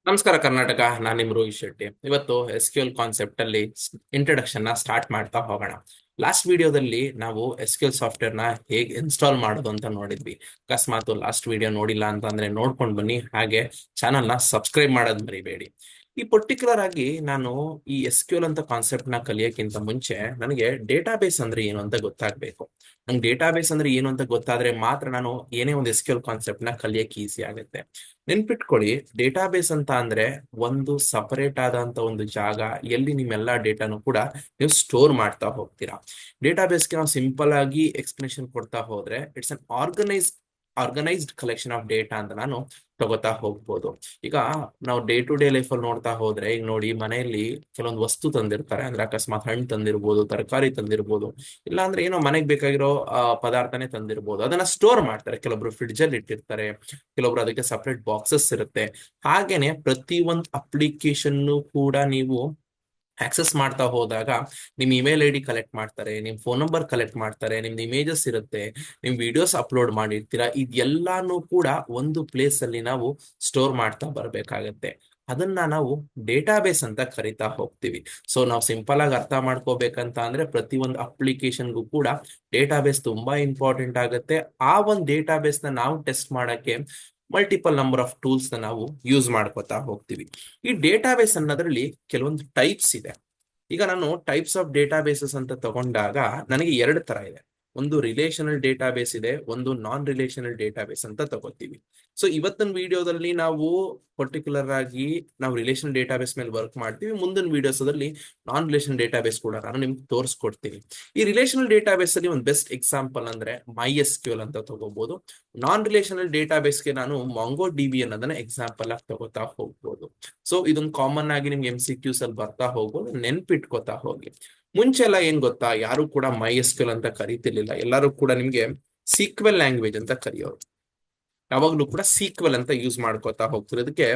ನಮಸ್ಕಾರ ಕರ್ನಾಟಕ. ನಾನು ನಿಮ್ ರೋಹಿತ್ ಶೆಟ್ಟಿ. ಇವತ್ತು ಎಸ್ ಕ್ಯೂ ಎಲ್ ಕಾನ್ಸೆಪ್ಟ್ ಅಲ್ಲಿ ಇಂಟ್ರಡಕ್ಷನ್ ನ ಸ್ಟಾರ್ಟ್ ಮಾಡ್ತಾ ಹೋಗೋಣ. ಲಾಸ್ಟ್ ವಿಡಿಯೋದಲ್ಲಿ ನಾವು ಎಸ್ ಕ್ಯೂ ಎಲ್ ಸಾಫ್ಟ್ವೇರ್ ನ ಹೇಗೆ ಇನ್ಸ್ಟಾಲ್ ಮಾಡೋದು ಅಂತ ನೋಡಿದ್ವಿ. ಅಕಸ್ಮಾತ್ ಲಾಸ್ಟ್ ವಿಡಿಯೋ ನೋಡಿಲ್ಲ ಅಂತಂದ್ರೆ ನೋಡ್ಕೊಂಡು ಬನ್ನಿ. ಹಾಗೆ ಚಾನಲ್ ನ ಸಬ್ಸ್ಕ್ರೈಬ್ ಮಾಡೋದ್ ಮರಿಬೇಡಿ. ಈ ಪರ್ಟಿಕ್ಯುಲರ್ ಆಗಿ ನಾನು ಈ ಎಸ್ ಕ್ಯೂ ಎಲ್ ಅಂತ ಕಾನ್ಸೆಪ್ಟ್ ನ ಕಲಿಯೋಕ್ಕಿಂತ ಮುಂಚೆ ನನಗೆ ಡೇಟಾಬೇಸ್ ಅಂದ್ರೆ ಏನು ಅಂತ ಗೊತ್ತಾಗ್ಬೇಕು. ನಂಗೆ ಡೇಟಾಬೇಸ್ ಅಂದ್ರೆ ಏನು ಅಂತ ಗೊತ್ತಾದ್ರೆ ಮಾತ್ರ ನಾನು ಏನೇ ಒಂದು ಎಸ್ ಕ್ಯೂ ಎಲ್ ಕಾನ್ಸೆಪ್ಟ್ ನ ಕಲಿಯಕ್ಕೆ ಈಸಿ ಆಗುತ್ತೆ. ನೆನ್ಪಿಟ್ಕೊಳ್ಳಿ, ಡೇಟಾಬೇಸ್ ಅಂತ ಅಂದ್ರೆ ಒಂದು ಸಪರೇಟ್ ಆದಂತ ಒಂದು ಜಾಗ, ಎಲ್ಲಿ ನಿಮ್ಮೆಲ್ಲಾ ಡೇಟಾನು ಕೂಡ ನೀವು ಸ್ಟೋರ್ ಮಾಡ್ತಾ ಹೋಗ್ತೀರಾ. ಡೇಟಾಬೇಸ್ಗೆ ನಾವು ಸಿಂಪಲ್ ಆಗಿ ಎಕ್ಸ್ಪ್ಲನೇಷನ್ ಕೊಡ್ತಾ ಹೋದ್ರೆ it's an organised collection of data ಅಂತ ನಾನು ತಗೋತಾ ಹೋಗ್ಬೋದು. ಈಗ ನಾವು ಡೇ ಟು ಡೇ ಲೈಫ್ ಅಲ್ಲಿ ನೋಡ್ತಾ ಹೋದ್ರೆ, ಈಗ ನೋಡಿ, ಮನೆಯಲ್ಲಿ ಕೆಲವೊಂದು ವಸ್ತು ತಂದಿರ್ತಾರೆ. ಅಂದ್ರೆ ಅಕಸ್ಮಾತ್ ಹಣ್ಣು ತಂದಿರ್ಬೋದು, ತರಕಾರಿ ತಂದಿರ್ಬೋದು, ಇಲ್ಲ ಅಂದ್ರೆ ಏನೋ ಮನೆಗೆ ಬೇಕಾಗಿರೋ ಪದಾರ್ಥನೇ ತಂದಿರ್ಬೋದು. ಅದನ್ನ ಸ್ಟೋರ್ ಮಾಡ್ತಾರೆ. ಕೆಲವೊಬ್ರು ಫ್ರಿಡ್ಜ್ ಅಲ್ಲಿ ಇಟ್ಟಿರ್ತಾರೆ, ಕೆಲವೊಬ್ರು ಅದಕ್ಕೆ ಸಪರೇಟ್ ಬಾಕ್ಸಸ್ ಇರುತ್ತೆ. ಹಾಗೇನೆ ಪ್ರತಿ ಒಂದು ಅಪ್ಲಿಕೇಶನ್ ಕೂಡ ನೀವು ಆಕ್ಸೆಸ್ ಮಾಡ್ತಾ ಹೋದಾಗ ನಿಮ್ ಇಮೇಲ್ ಐ ಡಿ ಕಲೆಕ್ಟ್ ಮಾಡ್ತಾರೆ, ನಿಮ್ ಫೋನ್ ನಂಬರ್ ಕಲೆಕ್ಟ್ ಮಾಡ್ತಾರೆ, ನಿಮ್ದು ಇಮೇಜಸ್ ಇರುತ್ತೆ, ನಿಮ್ ವಿಡಿಯೋಸ್ ಅಪ್ಲೋಡ್ ಮಾಡಿರ್ತೀರಾ. ಇದೆಲ್ಲಾನು ಕೂಡ ಒಂದು ಪ್ಲೇಸ್ ಅಲ್ಲಿ ನಾವು ಸ್ಟೋರ್ ಮಾಡ್ತಾ ಬರ್ಬೇಕಾಗತ್ತೆ. ಅದನ್ನ ನಾವು ಡೇಟಾಬೇಸ್ ಅಂತ ಕರಿತಾ ಹೋಗ್ತೀವಿ. ಸೊ ನಾವು ಸಿಂಪಲ್ ಆಗಿ ಅರ್ಥ ಮಾಡ್ಕೋಬೇಕಂತ ಅಂದ್ರೆ ಪ್ರತಿ ಒಂದು ಅಪ್ಲಿಕೇಶನ್ಗೂ ಕೂಡ ಡೇಟಾಬೇಸ್ ತುಂಬಾ ಇಂಪಾರ್ಟೆಂಟ್ ಆಗುತ್ತೆ. ಆ ಒಂದು ಡೇಟಾಬೇಸ್ ನ ನಾವು ಟೆಸ್ಟ್ ಮಾಡಕ್ಕೆ ಮಲ್ಟಿಪಲ್ ನಂಬರ್ ಆಫ್ ಟೂಲ್ಸ್ ನ ನಾವು ಯೂಸ್ ಮಾಡ್ಕೋತಾ ಹೋಗ್ತೀವಿ. ಈ ಡೇಟಾಬೇಸ್ ಅನ್ನೋದ್ರಲ್ಲಿ ಕೆಲವೊಂದು ಟೈಪ್ಸ್ ಇದೆ. ಈಗ ನಾನು ಟೈಪ್ಸ್ ಆಫ್ ಡೇಟಾಬೇಸಸ್ ಅಂತ ತಗೊಂಡಾಗ ನನಗೆ ಎರಡು ತರ ಇದೆ. ಒಂದು ರಿಲೇಷನಲ್ ಡೇಟಾಬೇಸ್ ಇದೆ, ಒಂದು ನಾನ್ ರಿಲೇಷನಲ್ ಡೇಟಾಬೇಸ್ ಅಂತ ತಗೋತೀವಿ. ಸೊ ಇವತ್ತಿನ ವಿಡಿಯೋದಲ್ಲಿ ನಾವು ಪರ್ಟಿಕ್ಯುಲರ್ ಆಗಿ ನಾವು ರಿಲೇಷನಲ್ ಡೇಟಾಬೇಸ್ ಮೇಲೆ ವರ್ಕ್ ಮಾಡ್ತೀವಿ. ಮುಂದಿನ ವಿಡಿಯೋಸ್ ಅಲ್ಲಿ ನಾನ್ ರಿಲೇಷನಲ್ ಡೇಟಾಬೇಸ್ ಕೂಡ ನಾನು ನಿಮ್ಗೆ ತೋರಿಸ್ಕೊಡ್ತೀನಿ. ಈ ರಿಲೇಷನಲ್ ಡೇಟಾಬೇಸ್ ಅಲ್ಲಿ ಒಂದು ಬೆಸ್ಟ್ ಎಕ್ಸಾಂಪಲ್ ಅಂದ್ರೆ ಮೈ ಎಸ್ ಕ್ಯೂ ಎಲ್ ಅಂತ ತಗೋಬಹುದು. ನಾನ್ ರಿಲೇಷನಲ್ ಡೇಟಾಬೇಸ್ಗೆ ನಾನು ಮಾಂಗೋ ಡಿ ಬಿ ಅನ್ನೋದನ್ನ ಎಕ್ಸಾಂಪಲ್ ಆಗಿ ತಗೋತಾ ಹೋಗ್ಬೋದು. ಸೊ ಇದೊಂದು ಕಾಮನ್ ಆಗಿ ನಿಮ್ಗೆ ಎಂ ಸಿ ಕ್ಯೂಸ್ ಅಲ್ಲಿ ಬರ್ತಾ ಹೋಗ್ಬೋದು, ನೆನ್ಪಿಟ್ಕೋತಾ ಹೋಗಿ. ಮುಂಚೆ ಎಲ್ಲ ಏನ್ ಗೊತ್ತಾ, ಯಾರು ಕೂಡ ಮೈ ಎಸ್ ಕ್ಯೂ ಎಲ್ ಅಂತ ಕರೀತಿರ್ಲಿಲ್ಲ. ಎಲ್ಲರೂ ಕೂಡ ನಿಮ್ಗೆ ಸೀಕ್ವೆಲ್ ಲ್ಯಾಂಗ್ವೇಜ್ ಅಂತ ಕರೆಯೋರು. ಯಾವಾಗ್ಲೂ ಕೂಡ ಸೀಕ್ವೆಲ್ ಅಂತ ಯೂಸ್ ಮಾಡ್ಕೋತಾ ಹೋಗ್ತಾರೆ. ಅದಕ್ಕೆ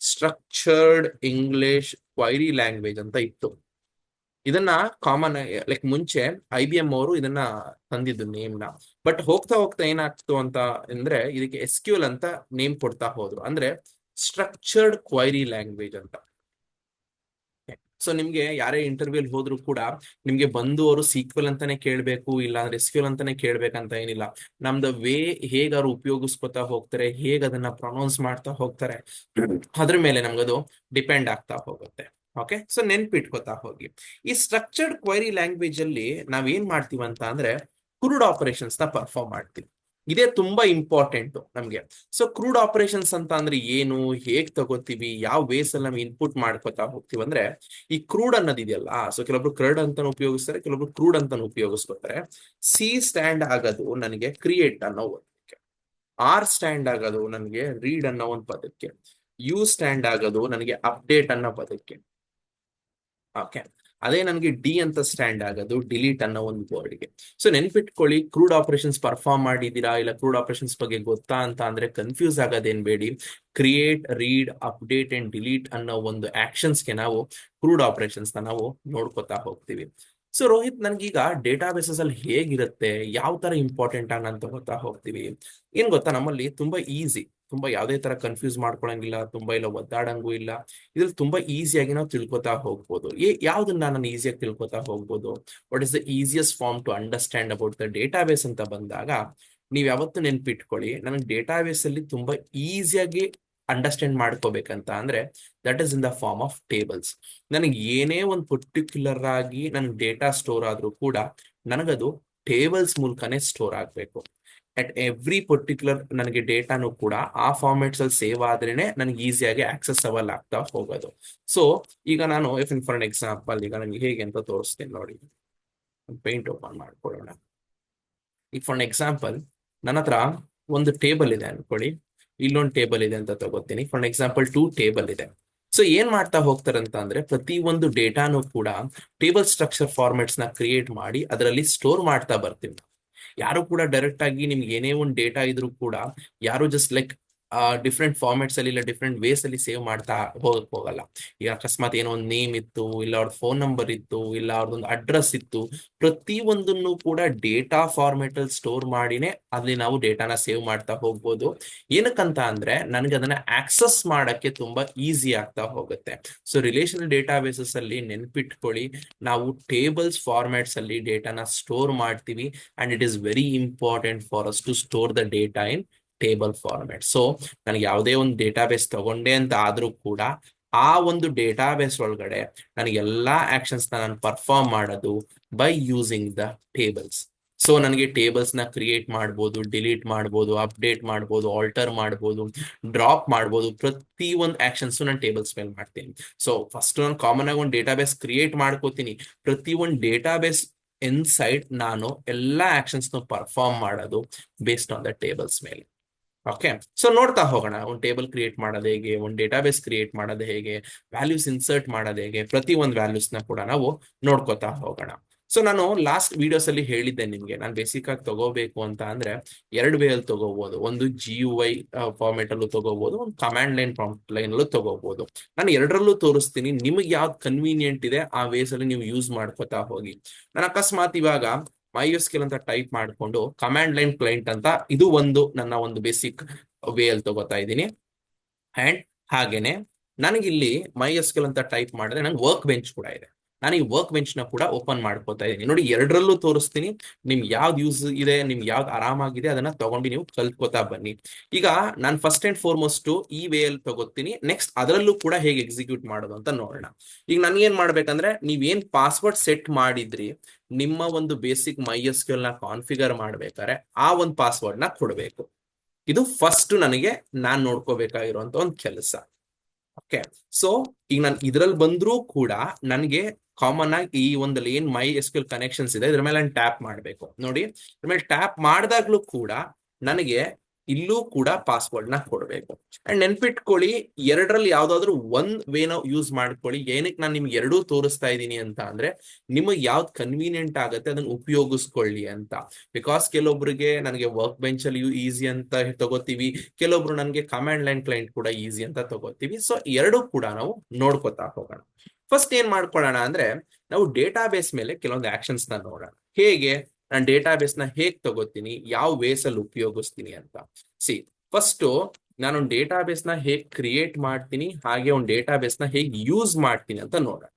ಸ್ಟ್ರಕ್ಚರ್ಡ್ ಇಂಗ್ಲಿಷ್ ಕ್ವೈರಿ ಲ್ಯಾಂಗ್ವೇಜ್ ಅಂತ ಇತ್ತು. ಇದನ್ನ ಕಾಮನ್ ಲೈಕ್ ಮುಂಚೆ IBM ಅವರು ಇದನ್ನ ತಂದಿದ್ದು ನೇಮ್ ನ. ಬಟ್ ಹೋಗ್ತಾ ಹೋಗ್ತಾ ಏನಾಗ್ತು ಅಂತ ಅಂದ್ರೆ ಇದಕ್ಕೆ ಎಸ್ ಕ್ಯೂ ಎಲ್ ಅಂತ ನೇಮ್ ಕೊಡ್ತಾ ಹೋದ್ರು. ಅಂದ್ರೆ ಸ್ಟ್ರಕ್ಚರ್ಡ್ ಕ್ವೈರಿ ಲ್ಯಾಂಗ್ವೇಜ್ ಅಂತ. ಸೊ ನಿಮ್ಗೆ ಯಾರೇ ಇಂಟರ್ವ್ಯೂ ಹೋದ್ರು ಕೂಡ ನಿಮ್ಗೆ ಬಂದು ಅವರು ಸೀಕ್ವೆಲ್ ಅಂತಾನೆ ಕೇಳ್ಬೇಕು, ಇಲ್ಲ ಅಂದ್ರೆ ಎಸ್ ಕ್ಯೂ ಎಲ್ ಅಂತಾನೆ ಕೇಳ್ಬೇಕಂತ ಏನಿಲ್ಲ. ನಮ್ದು ವೇ ಹೇಗ್ ಅವ್ರು ಉಪಯೋಗಿಸ್ಕೊತಾ ಹೋಗ್ತಾರೆ, ಹೇಗ್ ಅದನ್ನ ಪ್ರೊನೌನ್ಸ್ ಮಾಡ್ತಾ ಹೋಗ್ತಾರೆ, ಅದ್ರ ಮೇಲೆ ನಮ್ಗದು ಡಿಪೆಂಡ್ ಆಗ್ತಾ ಹೋಗುತ್ತೆ. ಓಕೆ, ಸೊ ನೆನ್ಪಿಟ್ಕೋತಾ ಹೋಗಿ. ಈ ಸ್ಟ್ರಕ್ಚರ್ಡ್ ಕ್ವೈರಿ ಲ್ಯಾಂಗ್ವೇಜ್ ಅಲ್ಲಿ ನಾವ್ ಏನ್ ಮಾಡ್ತೀವಿ ಅಂತ ಅಂದ್ರೆ ಕ್ರೂಡ್ ಆಪರೇಷನ್ಸ್ ನ ಪರ್ಫಾರ್ಮ್ ಮಾಡ್ತೀವಿ. ಇದೇ ತುಂಬಾ ಇಂಪಾರ್ಟೆಂಟ್ ನಮ್ಗೆ. ಸೊ ಕ್ರೂಡ್ ಆಪರೇಷನ್ಸ್ ಅಂತ ಅಂದ್ರೆ ಏನು, ಹೇಗ್ ತಗೋತೀವಿ, ಯಾವ ವೇಸ್ ಅಲ್ಲಿ ನಾವು ಇನ್ಪುಟ್ ಮಾಡ್ಕೋತಾ ಹೋಗ್ತೀವಿ ಅಂದ್ರೆ ಈ ಕ್ರೂಡ್ ಅನ್ನೋದಿದೆಯಲ್ಲ. ಸೊ ಕೆಲವೊಬ್ರು ಕ್ರಡ್ ಅಂತಾನು ಉಪಯೋಗಿಸ್ತಾರೆ, ಕೆಲವೊಬ್ರು ಕ್ರೂಡ್ ಅಂತಾನು ಉಪಯೋಗಿಸ್ಕೊತಾರೆ. ಸಿ ಸ್ಟ್ಯಾಂಡ್ ಆಗೋದು ನನಗೆ ಕ್ರಿಯೇಟ್ ಅನ್ನೋ ಒಂದಕ್ಕೆ, ಆರ್ ಸ್ಟ್ಯಾಂಡ್ ಆಗೋದು ನನಗೆ ರೀಡ್ ಅನ್ನೋ ಒಂದು ಪದಕ್ಕೆ, ಯು ಸ್ಟ್ಯಾಂಡ್ ಆಗೋದು ನನಗೆ ಅಪ್ಡೇಟ್ ಅನ್ನೋ ಪದಕ್ಕೆ. ಓಕೆ, ಅದೇ ನನಗೆ ಡಿ ಅಂತ ಸ್ಟ್ಯಾಂಡ್ ಆಗೋದು ಡಿಲೀಟ್ ಅನ್ನೋ ಒಂದು ವರ್ಡ್ಗೆ. ಸೊ ನೆನ್ಪಿಟ್ಕೊಳ್ಳಿ, ಕ್ರೂಡ್ ಆಪರೇಷನ್ಸ್ ಪರ್ಫಾರ್ಮ್ ಮಾಡಿದೀರಾ ಇಲ್ಲ ಕ್ರೂಡ್ ಆಪರೇಷನ್ಸ್ ಬಗ್ಗೆ ಗೊತ್ತಾ ಅಂತ ಅಂದ್ರೆ ಕನ್ಫ್ಯೂಸ್ ಆಗೋದೇನ್ ಬೇಡಿ. Create, read, update and delete ಅನ್ನೋ ಒಂದು ಆಕ್ಷನ್ಸ್ಗೆ ನಾವು ಕ್ರೂಡ್ ಆಪರೇಷನ್ಸ್ ನಾವು ನೋಡ್ಕೋತಾ ಹೋಗ್ತೀವಿ. ಸೊ ರೋಹಿತ್, ನನ್ಗೀಗ ಡೇಟಾಬೇಸಸ್ ಅಲ್ಲಿ ಹೇಗಿರುತ್ತೆ, ಯಾವ ತರ ಇಂಪಾರ್ಟೆಂಟ್ ಆಗಿ ನಾನು ತಗೋತಾ ಹೋಗ್ತೀವಿ. ಏನ್ ಗೊತ್ತಾ, ನಮ್ಮಲ್ಲಿ ತುಂಬಾ ಈಸಿ, ತುಂಬಾ ಯಾವುದೇ ತರ ಕನ್ಫ್ಯೂಸ್ ಮಾಡ್ಕೊಳಂಗಿಲ್ಲ, ತುಂಬಾ ಇಲ್ಲ ಒದ್ದಾಡಂಗೂ ಇಲ್ಲ. ಇದ್ರಲ್ಲಿ ತುಂಬಾ ಈಸಿಯಾಗಿ ನಾವು ತಿಳ್ಕೊತಾ ಹೋಗ್ಬೋದು. ಯಾವ್ದನ್ನ ನಾನು ಈಸಿಯಾಗಿ ತಿಳ್ಕೊತಾ ಹೋಗ್ಬೋದು. What is the easiest form to understand about the database ಅಂತ ಬಂದಾಗ ನೀವ್ ಯಾವತ್ತು ನೆನ್ಪಿಟ್ಕೊಳ್ಳಿ, ನನಗೆ ಡೇಟಾಬೇಸ್ ಅಲ್ಲಿ ತುಂಬಾ ಈಸಿಯಾಗಿ ಅಂಡರ್ಸ್ಟ್ಯಾಂಡ್ ಮಾಡ್ಕೋಬೇಕಂತ ಅಂದ್ರೆ that is in the form of tables. ನನಗೆ ಏನೇ ಒಂದು ಪರ್ಟಿಕ್ಯುಲರ್ ಆಗಿ ನನ್ ಡೇಟಾ ಸ್ಟೋರ್ ಆದ್ರೂ ಕೂಡ ನನಗದು ಟೇಬಲ್ಸ್ ಮೂಲಕನೇ ಸ್ಟೋರ್ ಆಗ್ಬೇಕು. ಅಟ್ ಎವ್ರಿ ಪರ್ಟಿಕ್ಯುಲರ್ ನನಗೆ ಡೇಟಾನು ಕೂಡ ಆ ಫಾರ್ಮೆಟ್ಸ್ ಅಲ್ಲಿ ಸೇವ್ ಆದ್ರೇನೆ ನನಗೆ ಈಸಿಯಾಗಿ ಆಕ್ಸೆಸಬಲ್ ಆಗ್ತಾ ಹೋಗೋದು. ಸೊ ಈಗ ನಾನು ಇಫ್ ಫಾರ್ ಅನ್ ಎಕ್ಸಾಂಪಲ್ ಈಗ ನನಗೆ ಹೇಗೆ ಅಂತ ತೋರಿಸ್ತೇನೆ ನೋಡಿ. ಪೇಂಟ್ ಓಪನ್ ಮಾಡ್ಕೊಳ್ಳೋಣ. ಈಗ ಫಾರ್ ಎಕ್ಸಾಂಪಲ್ ನನ್ನ ಹತ್ರ ಒಂದು ಟೇಬಲ್ ಇದೆ ಅನ್ಕೊಳ್ಳಿ, ಇಲ್ಲೊಂದು ಟೇಬಲ್ ಇದೆ ಅಂತ ತಗೋತೀನಿ. ಫಾರ್ ಎಕ್ಸಾಂಪಲ್ 2 ಟೇಬಲ್ ಇದೆ. ಸೊ ಏನ್ ಮಾಡ್ತಾ ಹೋಗ್ತಾರೆ ಅಂತ ಅಂದ್ರೆ ಪ್ರತಿ ಒಂದು ಡೇಟಾನು ಕೂಡ ಟೇಬಲ್ ಸ್ಟ್ರಕ್ಚರ್ ಫಾರ್ಮೆಟ್ಸ್ ನ ಕ್ರಿಯೇಟ್ ಮಾಡಿ ಅದರಲ್ಲಿ ಸ್ಟೋರ್ ಮಾಡ್ತಾ ಬರ್ತೀವಿ. ಯಾರು ಕೂಡ ಡೈರೆಕ್ಟ್ ಆಗಿ ನಿಮ್ಗೆ ಏನೇ ಒಂದು ಡೇಟಾ ಇದ್ರೂ ಕೂಡ ಯಾರು ಜಸ್ಟ್ ಲೈಕ್ ಡಿಫ್ರೆಂಟ್ ಫಾರ್ಮ್ಯಾಟ್ಸ್ ಅಲ್ಲಿ ಇಲ್ಲ ಡಿಫ್ರೆಂಟ್ ವೇಸ್ ಅಲ್ಲಿ ಸೇವ್ ಮಾಡ್ತಾ ಹೋಗಲ್ಲ. ಈಗ ಅಕಸ್ಮಾತ್ ಏನೋ ಒಂದು ನೇಮ್ ಇತ್ತು, ಇಲ್ಲ ಅವ್ರ ಫೋನ್ ನಂಬರ್ ಇತ್ತು, ಇಲ್ಲ ಅವ್ರದೊಂದು ಅಡ್ರೆಸ್ ಇತ್ತು, ಪ್ರತಿ ಒಂದನ್ನು ಕೂಡ ಡೇಟಾ ಫಾರ್ಮ್ಯಾಟ್ ಅಲ್ಲಿ ಸ್ಟೋರ್ ಮಾಡಿನೇ ಅಲ್ಲಿ ನಾವು ಡೇಟಾನ ಸೇವ್ ಮಾಡ್ತಾ ಹೋಗ್ಬೋದು. ಏನಕ್ಕಂತ ಅಂದ್ರೆ ನನಗೆ ಅದನ್ನ ಆಕ್ಸಸ್ ಮಾಡಕ್ಕೆ ತುಂಬಾ ಈಸಿ ಆಗ್ತಾ ಹೋಗುತ್ತೆ. ಸೊ ರಿಲೇಷನಲ್ ಡೇಟಾ ಬೇಸಸ್ ಅಲ್ಲಿ ನೆನ್ಪಿಟ್ಕೊಳ್ಳಿ, ನಾವು ಟೇಬಲ್ಸ್ ಫಾರ್ಮ್ಯಾಟ್ಸ್ ಅಲ್ಲಿ ಡೇಟಾನ ಸ್ಟೋರ್ ಮಾಡ್ತೀವಿ, and it is very important for us to store the data in table format. So ನನಗೆ ಯಾವುದೇ ಒಂದು ಡೇಟಾಬೇಸ್ ತಗೊಂಡೆ ಅಂತ ಆದ್ರೂ ಕೂಡ ಆ ಒಂದು ಡೇಟಾಬೇಸ್ ಒಳಗಡೆ ನನಗೆ ಎಲ್ಲಾ ಆಕ್ಷನ್ಸ್ ನಾನು ಪರ್ಫಾರ್ಮ್ ಮಾಡೋದು by using the tables. So ನನಗೆ ಟೇಬಲ್ಸ್ ನ ಕ್ರಿಯೇಟ್ ಮಾಡ್ಬೋದು, ಡಿಲೀಟ್ ಮಾಡ್ಬೋದು, ಅಪ್ಡೇಟ್ ಮಾಡ್ಬೋದು, ಆಲ್ಟರ್ ಮಾಡ್ಬೋದು, ಡ್ರಾಪ್ ಮಾಡ್ಬೋದು. ಪ್ರತಿ ಒಂದು ಆಕ್ಷನ್ಸ್ ನಾನು ಟೇಬಲ್ಸ್ ಮೇಲೆ ಮಾಡ್ತೀನಿ. ಸೊ ಫಸ್ಟ್ ನಾನು ಕಾಮನ್ ಆಗಿ ಒಂದು ಡೇಟಾಬೇಸ್ ಕ್ರಿಯೇಟ್ ಮಾಡ್ಕೋತೀನಿ. ಪ್ರತಿ ಒಂದು ಡೇಟಾಬೇಸ್ ಇನ್ಸೈಡ್ ನಾನು ಎಲ್ಲಾ ಆಕ್ಷನ್ಸ್ ಪರ್ಫಾರ್ಮ್ ಮಾಡೋದು ಬೇಸ್ಡ್ ಆನ್ ದ ಟೇಬಲ್ಸ್ ಮೇಲೆ. ಓಕೆ, ಸೊ ನೋಡ್ತಾ ಹೋಗೋಣ ಒಂದು ಟೇಬಲ್ ಕ್ರಿಯೇಟ್ ಮಾಡೋದು ಹೇಗೆ, ಒಂದು ಡೇಟಾಬೇಸ್ ಕ್ರಿಯೇಟ್ ಮಾಡೋದು ಹೇಗೆ, ವ್ಯಾಲ್ಯೂಸ್ ಇನ್ಸರ್ಟ್ ಮಾಡೋದು ಹೇಗೆ, ಪ್ರತಿ ಒಂದು ವ್ಯಾಲ್ಯೂಸ್ ನ ಕೂಡ ನಾವು ನೋಡ್ಕೋತಾ ಹೋಗೋಣ. ಸೊ ನಾನು ಲಾಸ್ಟ್ ವಿಡಿಯೋಸ್ ಅಲ್ಲಿ ಹೇಳಿದ್ದೆ ನಿಮ್ಗೆ, ನಾನು ಬೇಸಿಕ್ ಆಗಿ ತಗೋಬೇಕು ಅಂತ ಅಂದ್ರೆ ಎರಡು ವೇ ಅಲ್ಲಿ ತಗೋಬಹುದು. ಒಂದು GUI ಫಾರ್ಮೆಟ್ ಅಲ್ಲೂ ತಗೋಬಹುದು, ಒಂದು ಕಮಾಂಡ್ ಲೈನ್ ಪ್ರಾಂಪ್ಟ್ ಲೈನ್ ಅಲ್ಲೂ ತಗೋಬಹುದು. ನಾನು ಎರಡರಲ್ಲೂ ತೋರಿಸ್ತೀನಿ, ನಿಮಗೆ ಯಾವ್ದು ಕನ್ವೀನಿಯಂಟ್ ಇದೆ ಆ ವೇಸ್ ಅಲ್ಲಿ ನೀವು ಯೂಸ್ ಮಾಡ್ಕೋತಾ ಹೋಗಿ. ನಾನು ಅಕಸ್ಮಾತ್ ಇವಾಗ MySQL ಅಂತ ಟೈಪ್ ಮಾಡಿಕೊಂಡು ಕಮಾಂಡ್ ಲೈನ್ ಕ್ಲೈಂಟ್ ಅಂತ ಇದು ಒಂದು ನನ್ನ ಒಂದು ಬೇಸಿಕ್ ವೇ ಅಲ್ಲಿ ತಗೋತಾ ಇದ್ದೀನಿ. ಅಂಡ್ ಹಾಗೇನೆ ನನಗಿಲ್ಲಿ MySQL ಅಂತ ಟೈಪ್ ಮಾಡಿದ್ರೆ ನಂಗೆ ವರ್ಕ್ ಬೆಂಚ್ ಕೂಡ ಇದೆ. ನಾನು ಈ ವರ್ಕ್ ಬೆಂಚ್ ನ ಕೂಡ ಓಪನ್ ಮಾಡ್ಕೋತಾ ಇದ್ದೀನಿ. ನೋಡಿ, ಎರಡರಲ್ಲೂ ತೋರಿಸ್ತೀನಿ, ನಿಮ್ಗೆ ಯಾವ್ದು ಯೂಸ್ ಇದೆ, ನಿಮ್ಗೆ ಯಾವ್ದು ಆರಾಮಾಗಿದೆ ಅದನ್ನ ತಗೊಂಡು ನೀವು ಕಲ್ತ್ಕೋತಾ ಬನ್ನಿ. ಈಗ ನಾನು ಫಸ್ಟ್ ಅಂಡ್ ಫಾರ್ಮೋಸ್ಟ್ ಈ ವೇ ಅಲ್ಲಿ ತಗೋತೀನಿ. ನೆಕ್ಸ್ಟ್ ಅದರಲ್ಲೂ ಕೂಡ ಹೇಗೆ ಎಕ್ಸಿಕ್ಯೂಟ್ ಮಾಡೋದು ಅಂತ ನೋಡೋಣ. ಈಗ ನನ್ಗೇನ್ ಮಾಡ್ಬೇಕಂದ್ರೆ, ನೀವೇನ್ ಪಾಸ್ವರ್ಡ್ ಸೆಟ್ ಮಾಡಿದ್ರಿ ನಿಮ್ಮ ಒಂದು ಬೇಸಿಕ್ MySQL ನ ಕಾನ್ಫಿಗರ್ ಮಾಡ್ಬೇಕಾದ್ರೆ ಆ ಒಂದು ಪಾಸ್ವರ್ಡ್ ನ ಕೊಡ್ಬೇಕು. ಇದು ಫಸ್ಟ್ ನನಗೆ ನಾನ್ ನೋಡ್ಕೋಬೇಕಾಗಿರುವಂತ ಒಂದು ಕೆಲಸ. ಓಕೆ, ಸೊ ಈಗ ನಾನು ಇದ್ರಲ್ಲಿ ಬಂದ್ರೂ ಕೂಡ ನನಗೆ ಕಾಮನ್ ಆಗಿ ಈ ಒಂದು ಏನ್ MySQL ಕನೆಕ್ಷನ್ಸ್ ಇದೆ ಇದ್ರ ಮೇಲೆ ನಾನು ಟ್ಯಾಪ್ ಮಾಡಬೇಕು. ನೋಡಿ, ಇದ್ರ ಮೇಲೆ ಟ್ಯಾಪ್ ಮಾಡಿದಾಗ್ಲೂ ಕೂಡ ನನಗೆ ಇಲ್ಲೂ ಕೂಡ ಪಾಸ್ವರ್ಡ್ ನ ಕೊಡಬೇಕು. ಅಂಡ್ ನೆನ್ಪಿಟ್ಕೊಳ್ಳಿ, ಎರಡರಲ್ಲಿ ಯಾವ್ದಾದ್ರು ಒಂದ್ ವೇನ ಯೂಸ್ ಮಾಡ್ಕೊಳ್ಳಿ. ಏನಕ್ಕೆ ನಾನು ನಿಮ್ಗೆ ಎರಡೂ ತೋರಿಸ್ತಾ ಇದ್ದೀನಿ ಅಂತ ಅಂದ್ರೆ, ನಿಮಗೆ ಯಾವ್ದು ಕನ್ವೀನಿಯಂಟ್ ಆಗುತ್ತೆ ಅದನ್ನ ಉಪಯೋಗಿಸ್ಕೊಳ್ಳಿ ಅಂತ. ಬಿಕಾಸ್ ಕೆಲವೊಬ್ರಿಗೆ ನನಗೆ ವರ್ಕ್ ಬೆಂಚ್ ಅಲ್ಲಿ ಈಸಿ ಅಂತ ತಗೋತೀವಿ, ಕೆಲವೊಬ್ರು ನನಗೆ ಕಮಾಂಡ್ ಲೈನ್ ಕ್ಲೈಂಟ್ ಕೂಡ ಈಸಿ ಅಂತ ತಗೋತೀವಿ. ಸೊ ಎರಡೂ ಕೂಡ ನಾವು ನೋಡ್ಕೋತಾ ಹೋಗೋಣ. ಫಸ್ಟ್ ಏನ್ ಮಾಡ್ಕೊಳ್ಳೋಣ ಅಂದ್ರೆ, ನಾವು ಡೇಟಾ ಬೇಸ್ ಮೇಲೆ ಕೆಲವೊಂದು ಆಕ್ಷನ್ಸ್ ನ ನೋಡೋಣ. ಹೇಗೆ ನಾನು ಡೇಟಾ ಬೇಸ್ ನ ಹೇಗ್ ತಗೋತೀನಿ, ಯಾವ ವೇಸ್ ಅಲ್ಲಿ ಉಪಯೋಗಿಸ್ತೀನಿ ಅಂತ. ಫಸ್ಟ್ ನಾನೊಂದು ಡೇಟಾ ಬೇಸ್ ನ ಹೇಗ್ ಕ್ರಿಯೇಟ್ ಮಾಡ್ತೀನಿ, ಹಾಗೆ ಒಂದು ಡೇಟಾ ಬೇಸ್ ನ ಹೇಗ್ ಯೂಸ್ ಮಾಡ್ತೀನಿ ಅಂತ ನೋಡೋಣ.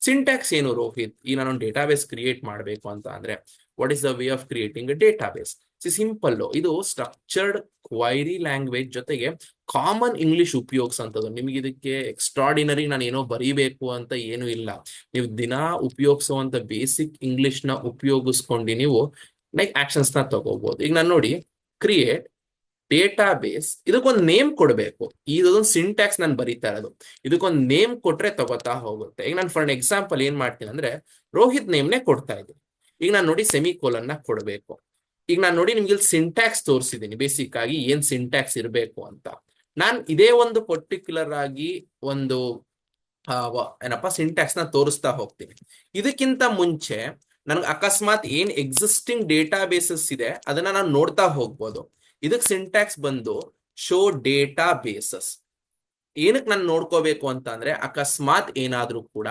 ಸಿಂಟ್ಯಾಕ್ಸ್ ಏನು ರೋಹಿತ್, ಈ ನಾನೊಂದು ಡೇಟಾ ಬೇಸ್ ಕ್ರಿಯೇಟ್ ಮಾಡಬೇಕು ಅಂತ ಅಂದ್ರೆ what is the way of creating a data base? Simple, ಇದು ಸ್ಟ್ರಕ್ಚರ್ಡ್ ಕ್ವೈರಿ ಲ್ಯಾಂಗ್ವೇಜ್ ಜೊತೆಗೆ ಕಾಮನ್ ಇಂಗ್ಲಿಷ್ ಉಪಯೋಗಿಸಂತದ್ದು. ನಿಮ್ಗೆ ಇದಕ್ಕೆ ಎಕ್ಸ್ಟ್ರಾಡಿನರಿ ನಾನು ಏನೋ ಬರೀಬೇಕು ಅಂತ ಏನು ಇಲ್ಲ. ನೀವು ದಿನಾ ಉಪಯೋಗಿಸುವಂತ ಬೇಸಿಕ್ ಇಂಗ್ಲಿಷ್ ನ ಉಪಯೋಗಿಸ್ಕೊಂಡು ನೀವು ಲೈಕ್ ಆಕ್ಷನ್ಸ್ ನ ತಗೋಬಹುದು. ಈಗ ನಾನು ನೋಡಿ, ಕ್ರಿಯೇಟ್ ಡೇಟಾ ಬೇಸ್, ಇದಕ್ಕೊಂದು ನೇಮ್ ಕೊಡಬೇಕು. ಇದೊಂದು ಸಿಂಟ್ಯಾಕ್ಸ್ ನಾನು ಬರೀತಾ ಇರೋದು, ಇದಕ್ಕೊಂದು ನೇಮ್ ಕೊಟ್ರೆ ತಗೋತಾ ಹೋಗುತ್ತೆ. ಈಗ ನಾನು ಫಾರ್ ಎಕ್ಸಾಂಪಲ್ ಏನ್ ಮಾಡ್ತೀನಿ ಅಂದ್ರೆ, ರೋಹಿತ್ ನೇಮ್ನೇ ಕೊಡ್ತಾ ಇದ್ದೀನಿ. ಈಗ ನಾನು ನೋಡಿ ಸೆಮಿಕೋಲನ್ ನ ಕೊಡಬೇಕು. ಈಗ ನಾನು ನೋಡಿ ನಿಮ್ಗೆ ಇಲ್ಲಿ ಸಿಂಟ್ಯಾಕ್ಸ್ ತೋರಿಸಿದ್ದೀನಿ, ಬೇಸಿಕ್ ಆಗಿ ಏನ್ ಸಿಂಟ್ಯಾಕ್ಸ್ ಇರಬೇಕು ಅಂತ. ನಾನು ಇದೇ ಒಂದು ಪರ್ಟಿಕ್ಯುಲರ್ ಆಗಿ ಒಂದು ಏನಪ್ಪಾ ಸಿಂಟ್ಯಾಕ್ಸ್ ನ ತೋರಿಸ್ತಾ ಹೋಗ್ತೀನಿ. ಇದಕ್ಕಿಂತ ಮುಂಚೆ ನನಗೆ ಅಕಸ್ಮಾತ್ ಏನ್ ಎಕ್ಸಿಸ್ಟಿಂಗ್ ಡೇಟಾ ಬೇಸಸ್ ಇದೆ ಅದನ್ನ ನಾನು ನೋಡ್ತಾ ಹೋಗ್ಬೋದು. ಇದಕ್ಕೆ ಸಿಂಟ್ಯಾಕ್ಸ್ ಬಂದು ಶೋ ಡೇಟಾ ಬೇಸಸ್. ಏನಕ್ಕೆ ನಾನು ನೋಡ್ಕೋಬೇಕು ಅಂತ ಅಂದ್ರೆ, ಅಕಸ್ಮಾತ್ ಏನಾದ್ರೂ ಕೂಡ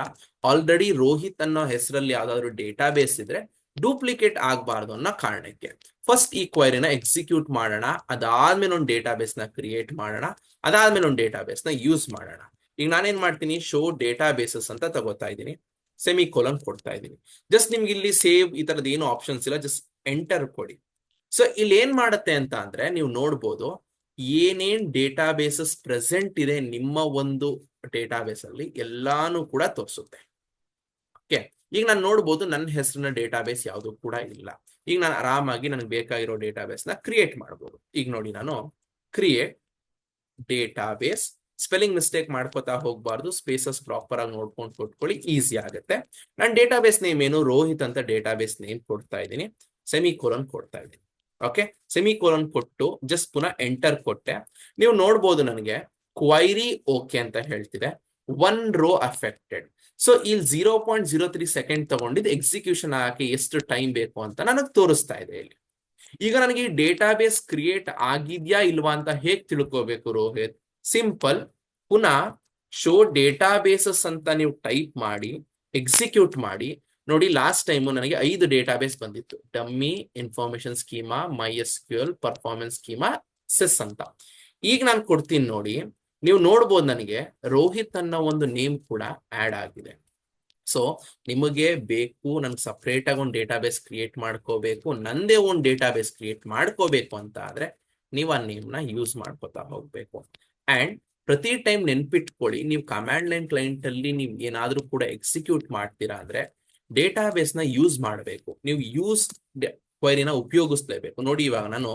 ಆಲ್ರೆಡಿ ರೋಹಿತ್ ಅನ್ನೋ ಹೆಸರಲ್ಲಿ ಯಾವ್ದಾದ್ರು ಡೇಟಾ ಬೇಸ್ ಇದ್ರೆ ಡೂಪ್ಲಿಕೇಟ್ ಆಗಬಾರ್ದು ಅನ್ನೋ ಕಾರಣಕ್ಕೆ ಫಸ್ಟ್ ಈ ಕ್ವೈರಿನ ಎಕ್ಸಿಕ್ಯೂಟ್ ಮಾಡೋಣ. ಅದಾದ್ಮೇಲೆ ಒಂದು ಡೇಟಾ ಬೇಸ್ ನ ಕ್ರಿಯೇಟ್ ಮಾಡೋಣ, ಅದಾದ್ಮೇಲೆ ಒಂದು ಡೇಟಾ ಬೇಸ್ ನ ಯೂಸ್ ಮಾಡೋಣ. ಈಗ ನಾನೇನ್ ಮಾಡ್ತೀನಿ, ಶೋ ಡೇಟಾ ಬೇಸಸ್ ಅಂತ ತಗೋತಾ ಇದ್ದೀನಿ, ಸೆಮಿಕೋಲನ್ ಕೊಡ್ತಾ ಇದ್ದೀನಿ. ಜಸ್ಟ್ ನಿಮ್ಗೆ ಇಲ್ಲಿ ಸೇವ್ ಈ ತರದ ಏನು ಆಪ್ಷನ್ಸ್ ಇಲ್ಲ, ಜಸ್ಟ್ ಎಂಟರ್ ಕೊಡಿ. ಸೊ ಇಲ್ಲಿ ಏನ್ ಮಾಡುತ್ತೆ ಅಂತ ಅಂದ್ರೆ, ನೀವು ನೋಡ್ಬೋದು ಏನೇನ್ ಡೇಟಾ ಬೇಸಸ್ ಪ್ರೆಸೆಂಟ್ ಇದೆ ನಿಮ್ಮ ಒಂದು ಡೇಟಾ ಬೇಸ್ ಅಲ್ಲಿ ಎಲ್ಲಾನು ಕೂಡ ತೋರಿಸುತ್ತೆ. ಓಕೆ, ಈಗ ನಾನು ನೋಡ್ಬೋದು ನನ್ನ ಹೆಸರಿನ ಡೇಟಾ ಬೇಸ್ ಯಾವುದು ಕೂಡ ಇಲ್ಲ. ಈಗ ನಾನು ಆರಾಮಾಗಿ ನನಗೆ ಬೇಕಾಗಿರೋ ಡೇಟಾ ಬೇಸ್ ನ ಕ್ರಿಯೇಟ್ ಮಾಡ್ಬೋದು. ಈಗ ನೋಡಿ, ನಾನು create data base, spelling mistake ಮಾಡ್ಕೋತಾ ಹೋಗ್ಬಾರ್ದು, ಸ್ಪೇಸಸ್ ಪ್ರಾಪರ್ ಆಗಿ ನೋಡ್ಕೊಂಡು ಕೊಟ್ಕೊಳ್ಳಿ, ಈಸಿ ಆಗುತ್ತೆ. ನಾನು ಡೇಟಾ ಬೇಸ್ ನೇಮ್ ಏನು ರೋಹಿತ್ ಅಂತ ಡೇಟಾ ಬೇಸ್ ನೇಮ್ ಕೊಡ್ತಾ ಇದ್ದೀನಿ, ಸೆಮಿಕೋಲನ್ ಕೊಡ್ತಾ ಇದ್ದೀನಿ. ಓಕೆ, ಸೆಮಿಕೋಲನ್ ಕೊಟ್ಟು ಜಸ್ಟ್ ಪುನಃ ಎಂಟರ್ ಕೊಟ್ಟೆ. ನೀವು ನೋಡ್ಬೋದು ನನಗೆ ಕ್ವೈರಿ ಓಕೆ ಅಂತ ಹೇಳ್ತಿದೆ, 1 ರೋ ಅಫೆಕ್ಟೆಡ್. ಸೊ ಇಲ್ಲಿ 0.03 ಸೆಕೆಂಡ್ ತಗೊಂಡಿದ್ದು ಎಕ್ಸಿಕ್ಯೂಷನ್ ಆಗಕ್ಕೆ ಎಷ್ಟು ಟೈಮ್ ಬೇಕು ಅಂತ ನನಗೆ ತೋರಿಸ್ತಾ ಇದೆ ಇಲ್ಲಿ. ಈಗ ನನಗೆ ಈ ಡೇಟಾಬೇಸ್ ಕ್ರಿಯೇಟ್ ಆಗಿದ್ಯಾ ಇಲ್ವಾ ಅಂತ ಹೇಗ್ ತಿಳ್ಕೋಬೇಕು ರೋಹಿತ್? ಸಿಂಪಲ್, ಪುನಃ ಶೋ ಡೇಟಾಬೇಸಸ್ ಅಂತ ನೀವು ಟೈಪ್ ಮಾಡಿ ಎಕ್ಸಿಕ್ಯೂಟ್ ಮಾಡಿ ನೋಡಿ. ಲಾಸ್ಟ್ ಟೈಮ್ ನನಗೆ 5 ಡೇಟಾಬೇಸ್ ಬಂದಿತ್ತು, dummy, information schema, my S Q L, performance schema, sys ಅಂತ. ಈಗ ನಾನು ಕೊಡ್ತೀನಿ ನೋಡಿ, ನೀವು ನೋಡ್ಬೋದು ನನಗೆ ರೋಹಿತ್ ಅನ್ನೋ ಒಂದು ನೇಮ್ ಕೂಡ ಆಡ್ ಆಗಿದೆ. ಸೊ ನಿಮಗೆ ಬೇಕು ನನ್ಗೆ ಸಪ್ರೇಟ್ ಆಗಿ ಒಂದು ಡೇಟಾಬೇಸ್ ಕ್ರಿಯೇಟ್ ಮಾಡ್ಕೋಬೇಕು, ನಂದೇ ಒಂದು ಡೇಟಾಬೇಸ್ ಕ್ರಿಯೇಟ್ ಮಾಡ್ಕೋಬೇಕು ಅಂತ ಆದ್ರೆ ನೀವು ಆ ನೇಮ್ನ ಯೂಸ್ ಮಾಡ್ಕೋತಾ ಹೋಗ್ಬೇಕು. ಅಂಡ್ ಪ್ರತಿ ಟೈಮ್ ನೆನ್ಪಿಟ್ಕೊಳ್ಳಿ, ನೀವು ಕಮಾಂಡ್ ಲೈನ್ ಕ್ಲೈಂಟ್ ಅಲ್ಲಿ ನೀವು ಏನಾದ್ರೂ ಕೂಡ ಎಕ್ಸಿಕ್ಯೂಟ್ ಮಾಡ್ತೀರಾ ಅಂದ್ರೆ ಡೇಟಾಬೇಸ್ ನ ಯೂಸ್ ಮಾಡಬೇಕು. ನೀವು ಯೂಸ್ ಕ್ವೈರಿನ ಉಪಯೋಗಿಸ್ಲೇಬೇಕು. ನೋಡಿ, ಇವಾಗ ನಾನು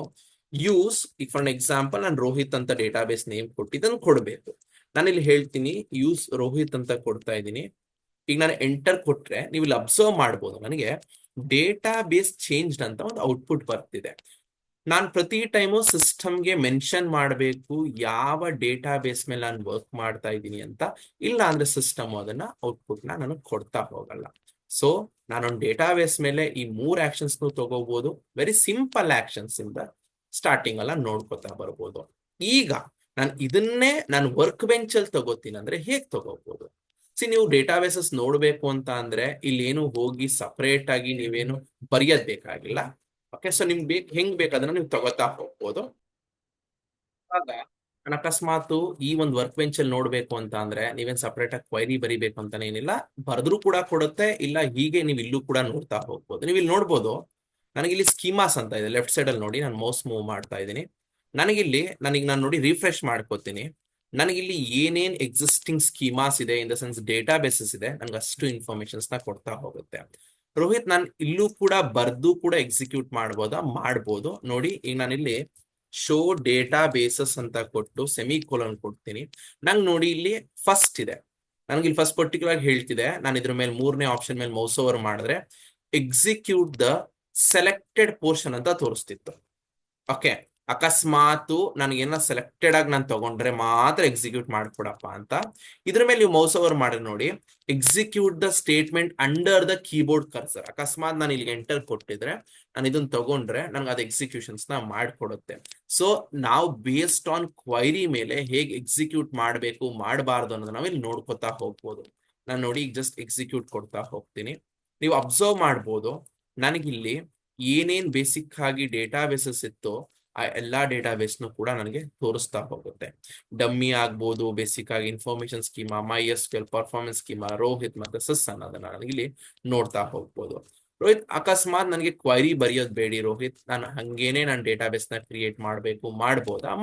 ಯೂಸ್, ಈಗ ಫಾರ್ ಎಕ್ಸಾಂಪಲ್ ನಾನು ರೋಹಿತ್ ಅಂತ ಡೇಟಾಬೇಸ್ ನೇಮ್ ಕೊಟ್ಟಿದ್ದನ್ನು ಕೊಡಬೇಕು. ನಾನಿಲ್ಲಿ ಹೇಳ್ತೀನಿ ಯೂಸ್ ರೋಹಿತ್ ಅಂತ ಕೊಡ್ತಾ ಇದ್ದೀನಿ. ಈಗ ನಾನು ಎಂಟರ್ ಕೊಟ್ರೆ ನೀವು ಇಲ್ಲಿ ಅಬ್ಸರ್ವ್ ಮಾಡ್ಬೋದು, ನನಗೆ ಡೇಟಾ ಬೇಸ್ ಚೇಂಜ್ಡ್ ಅಂತ ಒಂದು ಔಟ್ಪುಟ್ ಬರ್ತಿದೆ. ನಾನು ಪ್ರತಿ ಟೈಮು ಸಿಸ್ಟಮ್ಗೆ ಮೆನ್ಷನ್ ಮಾಡಬೇಕು ಯಾವ ಡೇಟಾ ಬೇಸ್ ಮೇಲೆ ನಾನು ವರ್ಕ್ ಮಾಡ್ತಾ ಇದ್ದೀನಿ ಅಂತ, ಇಲ್ಲ ಅಂದ್ರೆ ಸಿಸ್ಟಮ್ ಅದನ್ನ ಔಟ್ಪುಟ್ ನನಗೆ ಕೊಡ್ತಾ ಹೋಗಲ್ಲ. ಸೊ ನಾನೊಂದು ಡೇಟಾ ಬೇಸ್ ಮೇಲೆ ಈ 3 ಆಕ್ಷನ್ಸ್ ತಗೋಬಹುದು. ವೆರಿ ಸಿಂಪಲ್ ಆಕ್ಷನ್ಸ್ ಇಂದ ಸ್ಟಾರ್ಟಿಂಗ್ ಎಲ್ಲ ನೋಡ್ಕೊತಾ ಬರ್ಬೋದು. ಈಗ ನಾನು ಇದನ್ನೇ ನಾನು ವರ್ಕ್ ಬೆಂಚ್ ಅಲ್ಲಿ ತಗೋತೀನಿ ಅಂದ್ರೆ ಹೇಗ್ ತಗೋಬಹುದು? ನೀವು ಡೇಟಾಬೇಸಸ್ ನೋಡ್ಬೇಕು ಅಂತ ಅಂದ್ರೆ ಇಲ್ಲಿ ಏನು ಹೋಗಿ ಸಪರೇಟ್ ಆಗಿ ನೀವೇನು ಬರೆಯೋದ್ ಬೇಕಾಗಿಲ್ಲ. ಓಕೆ, ಸೊ ನಿಮ್ಗೆ ಹೆಂಗ್ ಬೇಕಾದ್ರೆ ನೀವು ತಗೋತಾ ಹೋಗ್ಬೋದು. ಆಗ ನಾನು ಅಕಸ್ಮಾತ್ ಈ ಒಂದು ವರ್ಕ್ ಬೆಂಚ್ ಅಲ್ಲಿ ನೋಡ್ಬೇಕು ಅಂತ ಅಂದ್ರೆ ನೀವೇನ್ ಸಪರೇಟ್ ಆಗಿ ಕ್ವೈರಿ ಬರಿಬೇಕು ಅಂತಾನೆ ಏನಿಲ್ಲ, ಬರೆದ್ರು ಕೂಡ ಕೊಡುತ್ತೆ. ಇಲ್ಲ ಹೀಗೆ ನೀವು ಇಲ್ಲೂ ಕೂಡ ನೋಡ್ತಾ ಹೋಗ್ಬೋದು. ನೀವು ಇಲ್ಲಿ ನೋಡ್ಬೋದು, ನನಗಿಲ್ಲಿ ಸ್ಕೀಮಾಸ್ ಅಂತ ಇದೆ ಲೆಫ್ಟ್ ಸೈಡ್ ಅಲ್ಲಿ. ನೋಡಿ, ನಾನು ಮೌಸ್ ಮೂವ್ ಮಾಡ್ತಾ ಇದ್ದೀನಿ. ನನಗಿಲ್ಲಿ ನಾನು ನೋಡಿ ರಿಫ್ರೆಶ್ ಮಾಡ್ಕೋತೀನಿ. ನನಗಿಲ್ಲಿ ಏನೇನ್ ಎಕ್ಸಿಸ್ಟಿಂಗ್ ಸ್ಕೀಮಾಸ್ ಇದೆ, in the sense data basis ಇದೆ, ನನ್ಗೆ ಅಷ್ಟು ಇನ್ಫಾರ್ಮೇಶನ್ಸ್ ನ ಕೊಡ್ತಾ ಹೋಗುತ್ತೆ. ರೋಹಿತ್, ನಾನು ಇಲ್ಲೂ ಕೂಡ ಬರ್ದು ಕೂಡ ಎಕ್ಸಿಕ್ಯೂಟ್ ಮಾಡ್ಬೋದು. ನೋಡಿ, ಈಗ ನಾನಿಲ್ಲಿ ಶೋ ಡೇಟಾ ಬೇಸಸ್ ಅಂತ ಕೊಟ್ಟು ಸೆಮಿಕೋಲನ್ ಕೊಡ್ತೀನಿ. ನಂಗೆ ನೋಡಿ ಇಲ್ಲಿ ಫಸ್ಟ್ ಇದೆ, ನನಗೆ ಇಲ್ಲಿ ಫಸ್ಟ್ ಪರ್ಟಿಕ್ಯುಲರ್ ಹೇಳ್ತಿದೆ. ನಾನು ಇದ್ರ ಮೇಲೆ 3ನೇ ಆಪ್ಷನ್ ಮೇಲೆ ಮೌಸ್ ಓವರ್ ಮಾಡಿದ್ರೆ ಎಕ್ಸಿಕ್ಯೂಟ್ ದ ಸೆಲೆಕ್ಟೆಡ್ ಪೋರ್ಷನ್ ಅಂತ ತೋರಿಸ್ತಿತ್ತು. ಓಕೆ, ಅಕಸ್ಮಾತ್ ನನಗೇನ ಸೆಲೆಕ್ಟೆಡ್ ಆಗಿ ನಾನು ತಗೊಂಡ್ರೆ ಮಾತ್ರ ಎಕ್ಸಿಕ್ಯೂಟ್ ಮಾಡ್ಕೊಡಪ್ಪ ಅಂತ. ಇದ್ರ ಮೇಲೆ ನೀವು ಮೌಸ್ ಓವರ್ ಮಾಡಿ ನೋಡಿ, execute the statement under the keyboard cursor. ಅಕಸ್ಮಾತ್ ನಾನು ಇಲ್ಲಿ ಎಂಟರ್ ಕೊಟ್ಟಿದ್ರೆ ನಾನು ಇದನ್ನ ತಗೊಂಡ್ರೆ ನನಗೆ ಅದು ಎಕ್ಸಿಕ್ಯೂಷನ್ಸ್ ನ ಮಾಡ್ಕೊಡುತ್ತೆ. ಸೊ ನಾವು ಬೇಸ್ಡ್ ಆನ್ ಕ್ವೈರಿ ಮೇಲೆ ಹೇಗೆ ಎಕ್ಸಿಕ್ಯೂಟ್ ಮಾಡಬೇಕು ಮಾಡಬಾರ್ದು ಅನ್ನೋದು ನಾವಿಲ್ಲಿ ನೋಡ್ಕೊತಾ ಹೋಗ್ಬೋದು. ನಾನು ನೋಡಿ ಈಗ ಜಸ್ಟ್ ಎಕ್ಸಿಕ್ಯೂಟ್ ಕೊಡ್ತಾ ಹೋಗ್ತೀನಿ. ನೀವು ಅಬ್ಸರ್ವ್ ಮಾಡ್ಬೋದು, ನನಗಿಲ್ಲಿ ಏನೇನ್ ಬೇಸಿಕ್ ಆಗಿ ಡೇಟಾ ಬೇಸಸ್ ಇತ್ತು ಆ ಎಲ್ಲಾ ಡೇಟಾಬೇಸ್ನು ಕೂಡ ನನಗೆ ತೋರಿಸ್ತಾ ಹೋಗುತ್ತೆ. ಡಮ್ಮಿ ಆಗ್ಬೋದು, ಬೇಸಿಕ್ ಆಗಿ information schema, my S Q L, performance schema, Rohit ಮತ್ತೆ ಸಿಸ್ ಅನ್ನೋದನ್ನ ನನಗಿಲ್ಲಿ ನೋಡ್ತಾ ಹೋಗ್ಬೋದು. ರೋಹಿತ್, ಅಕಸ್ಮಾತ್ ನನಗೆ ಕ್ವೈರಿ ಬರೆಯೋದು ಬೇಡಿ ರೋಹಿತ್, ನಾನು ಹಂಗೇನೆ ನಾನು ಡೇಟಾಬೇಸ್ ನ ಕ್ರಿಯೇಟ್ ಮಾಡಬೇಕು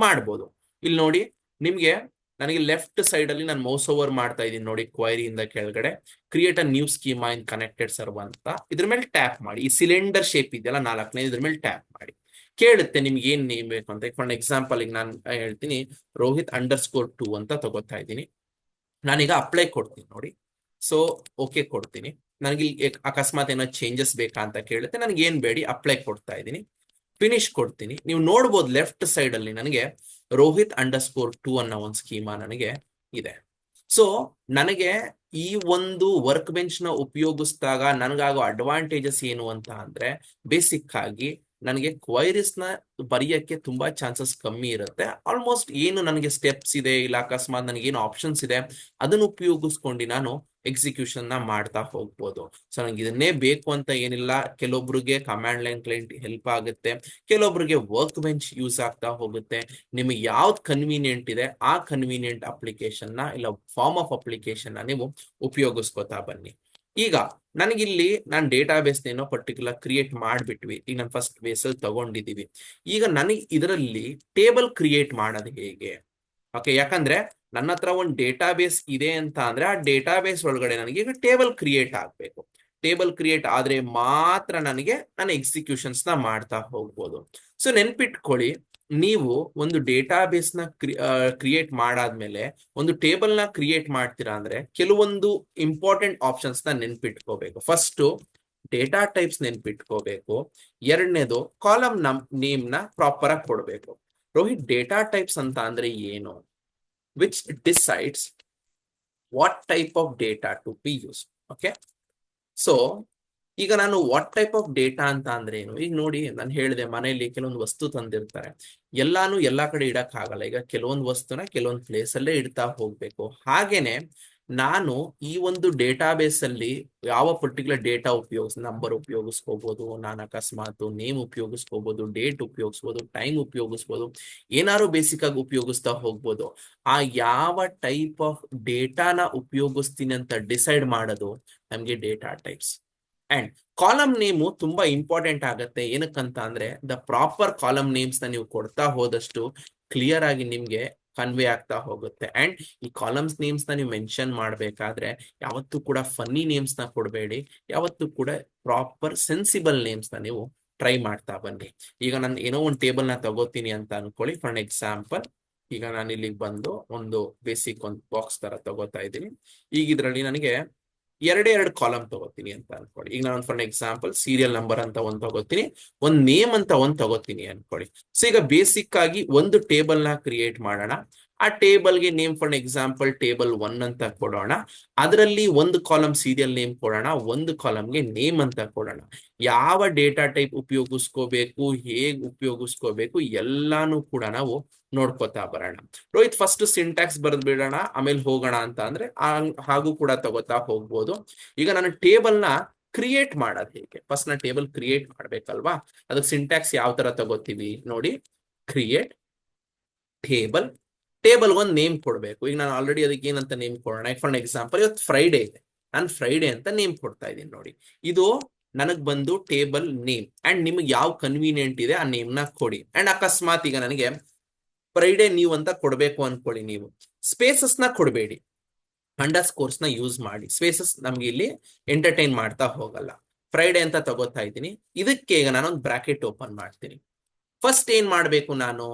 ಮಾಡ್ಬೋದು. ಇಲ್ಲಿ ನೋಡಿ, ನಿಮ್ಗೆ ನನಗೆ ಲೆಫ್ಟ್ ಸೈಡ್ ಅಲ್ಲಿ ನಾನು ಮೌಸ್ ಓವರ್ ಮಾಡ್ತಾ ಇದ್ದೀನಿ ನೋಡಿ, ಕ್ವೈರಿ ಇಂದ ಕೆಳಗಡೆ create a new schema in connected serve ಅಂತ ಇದ್ರ ಮೇಲೆ ಟ್ಯಾಪ್ ಮಾಡಿ. ಈ ಸಿಲಿಂಡರ್ ಶೇಪ್ ಇದೆಯಲ್ಲ 4ನೇ, ಇದ್ರ ಮೇಲೆ ಟ್ಯಾಪ್ ಮಾಡಿ. ಕೇಳುತ್ತೆ ನಿಮ್ಗೆ ಏನ್ ನೇಮ್ ಬೇಕು ಅಂತ. ಫಾರ್ ಎಕ್ಸಾಂಪಲ್ ಈಗ ನಾನು ಹೇಳ್ತೀನಿ ರೋಹಿತ್ _2 ಅಂತ ತಗೋತಾ ಇದ್ದೀನಿ. ನಾನೀಗ ಅಪ್ಲೈ ಕೊಡ್ತೀನಿ ನೋಡಿ. ಸೊ ಓಕೆ ಕೊಡ್ತೀನಿ. ನನಗೆ ಅಕಸ್ಮಾತ್ ಏನೋ ಚೇಂಜಸ್ ಬೇಕಾ ಅಂತ ಕೇಳುತ್ತೆ. ನನಗೆ ಏನ್ ಬೇಡಿ ಅಪ್ಲೈ ಕೊಡ್ತಾ ಇದ್ದೀನಿ, ಫಿನಿಶ್ ಕೊಡ್ತೀನಿ. ನೀವು ನೋಡ್ಬೋದು ಲೆಫ್ಟ್ ಸೈಡ್ ಅಲ್ಲಿ ನನಗೆ ರೋಹಿತ್ _2 ಅನ್ನೋ ಒಂದು ಸ್ಕೀಮಾ ನನಗೆ ಇದೆ. ಸೊ ನನಗೆ ಈ ಒಂದು ವರ್ಕ್ ಬೆಂಚ್ ನ ಉಪಯೋಗಿಸಿದಾಗ ನನಗಾಗೋ ಅಡ್ವಾಂಟೇಜಸ್ ಏನು ಅಂತ ಅಂದ್ರೆ, ಬೇಸಿಕ್ ಆಗಿ ನನಗೆ ಕ್ವೈರೀಸ್ ನ ಬರೆಯಕ್ಕೆ ತುಂಬಾ ಚಾನ್ಸಸ್ ಕಮ್ಮಿ ಇರುತ್ತೆ. ಆಲ್ಮೋಸ್ಟ್ ಏನು ನನಗೆ ಸ್ಟೆಪ್ಸ್ ಇದೆ, ಇಲ್ಲ ಅಕಸ್ಮಾತ್ ನನಗೆ ಏನು ಆಪ್ಷನ್ಸ್ ಇದೆ ಅದನ್ನು ಉಪಯೋಗಿಸ್ಕೊಂಡು ನಾನು ಎಕ್ಸಿಕ್ಯೂಷನ್ ನ ಮಾಡ್ತಾ ಹೋಗ್ಬೋದು. ಸೊ ನಂಗೆ ಇದನ್ನೇ ಬೇಕು ಅಂತ ಏನಿಲ್ಲ. ಕೆಲವೊಬ್ರಿಗೆ ಕಮಾಂಡ್ ಲೈನ್ ಕ್ಲೈಂಟ್ ಹೆಲ್ಪ್ ಆಗುತ್ತೆ, ಕೆಲವೊಬ್ರಿಗೆ ವರ್ಕ್ ಬೆಂಚ್ ಯೂಸ್ ಆಗ್ತಾ ಹೋಗುತ್ತೆ. ನಿಮಗೆ ಯಾವ್ದು ಕನ್ವೀನಿಯಂಟ್ ಇದೆ ಆ ಕನ್ವೀನಿಯಂಟ್ ಅಪ್ಲಿಕೇಶನ್ ನ ಇಲ್ಲ ಫಾರ್ಮ್ ಆಫ್ ಅಪ್ಲಿಕೇಶನ್ ನ ನೀವು ಉಪಯೋಗಿಸ್ಕೋತಾ ಬನ್ನಿ. ಈಗ ನನಗಿಲ್ಲಿ ನಾನು ಡೇಟಾ ಬೇಸ್ ಏನೋ ಪರ್ಟಿಕ್ಯುಲರ್ ಕ್ರಿಯೇಟ್ ಮಾಡ್ಬಿಟ್ವಿ. ಈಗ ನಾನು ಫಸ್ಟ್ ಬೇಸ್ ಅಲ್ಲಿ ತಗೊಂಡಿದೀವಿ. ಈಗ ನನಗೆ ಇದರಲ್ಲಿ ಟೇಬಲ್ ಕ್ರಿಯೇಟ್ ಮಾಡೋದು ಹೇಗೆ? ಓಕೆ, ಯಾಕಂದ್ರೆ ನನ್ನ ಹತ್ರ ಒಂದು ಡೇಟಾ ಬೇಸ್ ಇದೆ ಅಂತ ಅಂದ್ರೆ ಆ ಡೇಟಾ ಬೇಸ್ ಒಳಗಡೆ ನನಗೆ ಈಗ ಟೇಬಲ್ ಕ್ರಿಯೇಟ್ ಆಗ್ಬೇಕು. ಟೇಬಲ್ ಕ್ರಿಯೇಟ್ ಆದ್ರೆ ಮಾತ್ರ ನನಗೆ ನಾನು ಎಕ್ಸಿಕ್ಯೂಷನ್ಸ್ ನ ಮಾಡ್ತಾ ಹೋಗ್ಬೋದು. ಸೊ ನೆನ್ಪಿಟ್ಕೊಳ್ಳಿ, ನೀವು ಒಂದು ಡೇಟಾ ಬೇಸ್ ನ ಕ್ರಿಯೇಟ್ ಮಾಡಾದ್ಮೇಲೆ ಒಂದು ಟೇಬಲ್ ನ ಕ್ರಿಯೇಟ್ ಮಾಡ್ತೀರಾ ಅಂದ್ರೆ ಕೆಲವೊಂದು ಇಂಪಾರ್ಟೆಂಟ್ ಆಪ್ಷನ್ಸ್ ನ ನೆನ್ಪಿಟ್ಕೋಬೇಕು. ಫಸ್ಟ್ ಡೇಟಾ ಟೈಪ್ಸ್ ನೆನ್ಪಿಟ್ಕೋಬೇಕು. ಎರಡನೇದು ಕಾಲಮ್ ನೇಮ್ ನ ಪ್ರಾಪರ್ ಆಗಿ ಕೊಡ್ಬೇಕು. ರೋಹಿತ್, ಡೇಟಾ ಟೈಪ್ಸ್ ಅಂತ ಅಂದ್ರೆ ಏನು? which decides what type of data to be used. Okay, so ಈಗ ನಾನು ವಾಟ್ ಟೈಪ್ ಆಫ್ ಡೇಟಾ ಅಂತ ಅಂದ್ರೆ ಏನು, ಈಗ ನೋಡಿ ನಾನು ಹೇಳಿದೆ ಮನೆಯಲ್ಲಿ ಕೆಲವೊಂದು ವಸ್ತು ತಂದಿರ್ತಾರೆ, ಎಲ್ಲಾನು ಎಲ್ಲಾ ಕಡೆ ಇಡಕ್ ಆಗಲ್ಲ. ಈಗ ಕೆಲವೊಂದು ವಸ್ತುನ ಕೆಲವೊಂದು ಪ್ಲೇಸ್ ಅಲ್ಲೇ ಇಡ್ತಾ ಹೋಗ್ಬೇಕು. ಹಾಗೇನೆ ನಾನು ಈ ಒಂದು ಡೇಟಾಬೇಸ್ ಅಲ್ಲಿ ಯಾವ ಪರ್ಟಿಕ್ಯುಲರ್ ಡೇಟಾ ನಂಬರ್ ಉಪಯೋಗಿಸ್ಕೋಬಹುದು, ನಾನು ಅಕಸ್ಮಾತ್ ನೇಮ್ ಉಪಯೋಗಿಸ್ಕೋಬಹುದು, ಡೇಟ್ ಉಪಯೋಗಿಸ್ಬೋದು, ಟೈಮ್ ಉಪಯೋಗಿಸ್ಬೋದು, ಏನಾದ್ರು ಬೇಸಿಕ್ ಆಗಿ ಉಪಯೋಗಿಸ್ತಾ ಹೋಗ್ಬೋದು. ಆ ಯಾವ ಟೈಪ್ ಆಫ್ ಡೇಟಾನ ಉಪಯೋಗಿಸ್ತೀನಿ ಅಂತ ಡಿಸೈಡ್ ಮಾಡೋದು ನಮ್ಗೆ data types. And column name ತುಂಬಾ ಇಂಪಾರ್ಟೆಂಟ್ ಆಗತ್ತೆ. ಏನಕ್ಕಂತ ಅಂದ್ರೆ ದ ಪ್ರಾಪರ್ ಕಾಲಮ್ ನೇಮ್ಸ್ ನ ನೀವು ಕೊಡ್ತಾ ಹೋದಷ್ಟು ಕ್ಲಿಯರ್ ಆಗಿ ನಿಮ್ಗೆ ಕನ್ವೆ ಆಗ್ತಾ ಹೋಗುತ್ತೆ. ಅಂಡ್ ಈ ಕಾಲಮ್ಸ್ ನೇಮ್ಸ್ ನ ನೀವು ಮೆನ್ಷನ್ ಮಾಡ್ಬೇಕಾದ್ರೆ ಯಾವತ್ತೂ ಕೂಡ ಫನ್ನಿ ನೇಮ್ಸ್ ನ ಕೊಡಬೇಡಿ, ಯಾವತ್ತೂ ಕೂಡ ಪ್ರಾಪರ್ ಸೆನ್ಸಿಬಲ್ ನೇಮ್ಸ್ ನ ನೀವು ಟ್ರೈ ಮಾಡ್ತಾ ಬನ್ನಿ. ಈಗ ನಾನು ಏನೋ ಒಂದು ಟೇಬಲ್ ನ ತಗೋತೀನಿ ಅಂತ ಅನ್ಕೊಳ್ಳಿ. ಫಾರ್ ಎಕ್ಸಾಂಪಲ್, ಈಗ ನಾನು ಇಲ್ಲಿಗೆ ಬಂದು ಒಂದು ಬೇಸಿಕ್ ಒಂದು ಬಾಕ್ಸ್ ತರ ತಗೋತಾ ಇದ್ದೀನಿ. ಈಗ ಇದರಲ್ಲಿ ನನಗೆ ಎರಡು ಕಾಲಮ್ ತಗೋತೀನಿ ಅಂತ ಅನ್ಕೊಳ್ಳಿ. ಈಗ ನಾನು ಫಾರ್ ಎಕ್ಸಾಂಪಲ್ ಸೀರಿಯಲ್ ನಂಬರ್ ಅಂತ ಒಂದು ತಗೋತೀನಿ, ಒಂದು ನೇಮ್ ಅಂತ ಒಂದು ತಗೋತೀನಿ ಅನ್ಕೊಳ್ಳಿ. ಸೊ ಈಗ ಬೇಸಿಕ್ ಆಗಿ ಒಂದು ಟೇಬಲ್ ನ ಕ್ರಿಯೇಟ್ ಮಾಡೋಣ. ಆ ಟೇಬಲ್ಗೆ ನೇಮ್ ಫಾರ್ ಎಕ್ಸಾಂಪಲ್ ಟೇಬಲ್ 1 ಅಂತ ಕೊಡೋಣ. ಅದರಲ್ಲಿ ಒಂದು ಕಾಲಮ್ ಸೀರಿಯಲ್ ನೇಮ್ ಕೊಡೋಣ, ಒಂದು ಕಾಲಮ್ಗೆ ನೇಮ್ ಅಂತ ಕೊಡೋಣ. ಯಾವ ಡೇಟಾ ಟೈಪ್ ಉಪಯೋಗಿಸ್ಕೋಬೇಕು, ಹೇಗ್ ಉಪಯೋಗಿಸ್ಕೋಬೇಕು ಎಲ್ಲಾನು ಕೂಡ ನಾವು ನೋಡ್ಕೋತಾ ಬರೋಣ. ರೋಹಿತ್ ಫಸ್ಟ್ ಸಿಂಟ್ಯಾಕ್ಸ್ ಬರೆದ್ ಬಿಡೋಣ, ಆಮೇಲೆ ಹೋಗೋಣ ಅಂತ ಅಂದ್ರೆ ಹಾಗೂ ಕೂಡ ತಗೋತಾ ಹೋಗ್ಬೋದು. ಈಗ ನಾನು ಟೇಬಲ್ ನ ಕ್ರಿಯೇಟ್ ಮಾಡೋದು ಹೇಗೆ, ಫಸ್ಟ್ ನಾ ಟೇಬಲ್ ಕ್ರಿಯೇಟ್ ಮಾಡ್ಬೇಕಲ್ವಾ, ಅದಕ್ಕೆ ಸಿಂಟ್ಯಾಕ್ಸ್ ಯಾವ ತರ ತಗೋತೀವಿ ನೋಡಿ. ಕ್ರಿಯೇಟ್ ಟೇಬಲ್, ಟೇಬಲ್ ಒಂದು ನೇಮ್ ಕೊಡ್ಬೇಕು. ಈಗ ನಾನು ಆಲ್ರೆಡಿ ಅದಕ್ಕೆ ಏನಂತ ನೇಮ್ ಕೊಡೋಣ. ಫಾರ್ ಎಕ್ಸಾಂಪಲ್ ಇವತ್ತು ಫ್ರೈಡೆ ಇದೆ, ನಾನು ಫ್ರೈಡೆ ಅಂತ ನೇಮ್ ಕೊಡ್ತಾ ಇದ್ದೀನಿ ನೋಡಿ. ಇದು ನನಗ್ ಬಂದು ಟೇಬಲ್ ನೇಮ್. ಅಂಡ್ ನಿಮ್ಗೆ ಯಾವ ಕನ್ವೀನಿಯಂಟ್ ಇದೆ ಆ ನೇಮ್ ನ ಕೊಡಿ. ಅಂಡ್ ಅಕಸ್ಮಾತ್ ಈಗ ನನಗೆ ಫ್ರೈಡೆ ನೀವು ಅಂತ ಕೊಡ್ಬೇಕು ಅನ್ಕೊಳ್ಳಿ, ನೀವು ಸ್ಪೇಸಸ್ ನ ಕೊಡಬೇಡಿ, ಅಂಡರ್ ಸ್ಕೋರ್ಸ್ ನ ಯೂಸ್ ಮಾಡಿ. ಸ್ಪೇಸಸ್ ನಮ್ಗೆ ಇಲ್ಲಿ ಎಂಟರ್ಟೈನ್ ಮಾಡ್ತಾ ಹೋಗಲ್ಲ. ಫ್ರೈಡೆ ಅಂತ ತಗೋತಾ ಇದ್ದೀನಿ. ಇದಕ್ಕೆ ಈಗ ನಾನೊಂದು ಬ್ರಾಕೆಟ್ ಓಪನ್ ಮಾಡ್ತೀನಿ. ಫಸ್ಟ್ ಏನ್ ಮಾಡ್ಬೇಕು, ನಾನು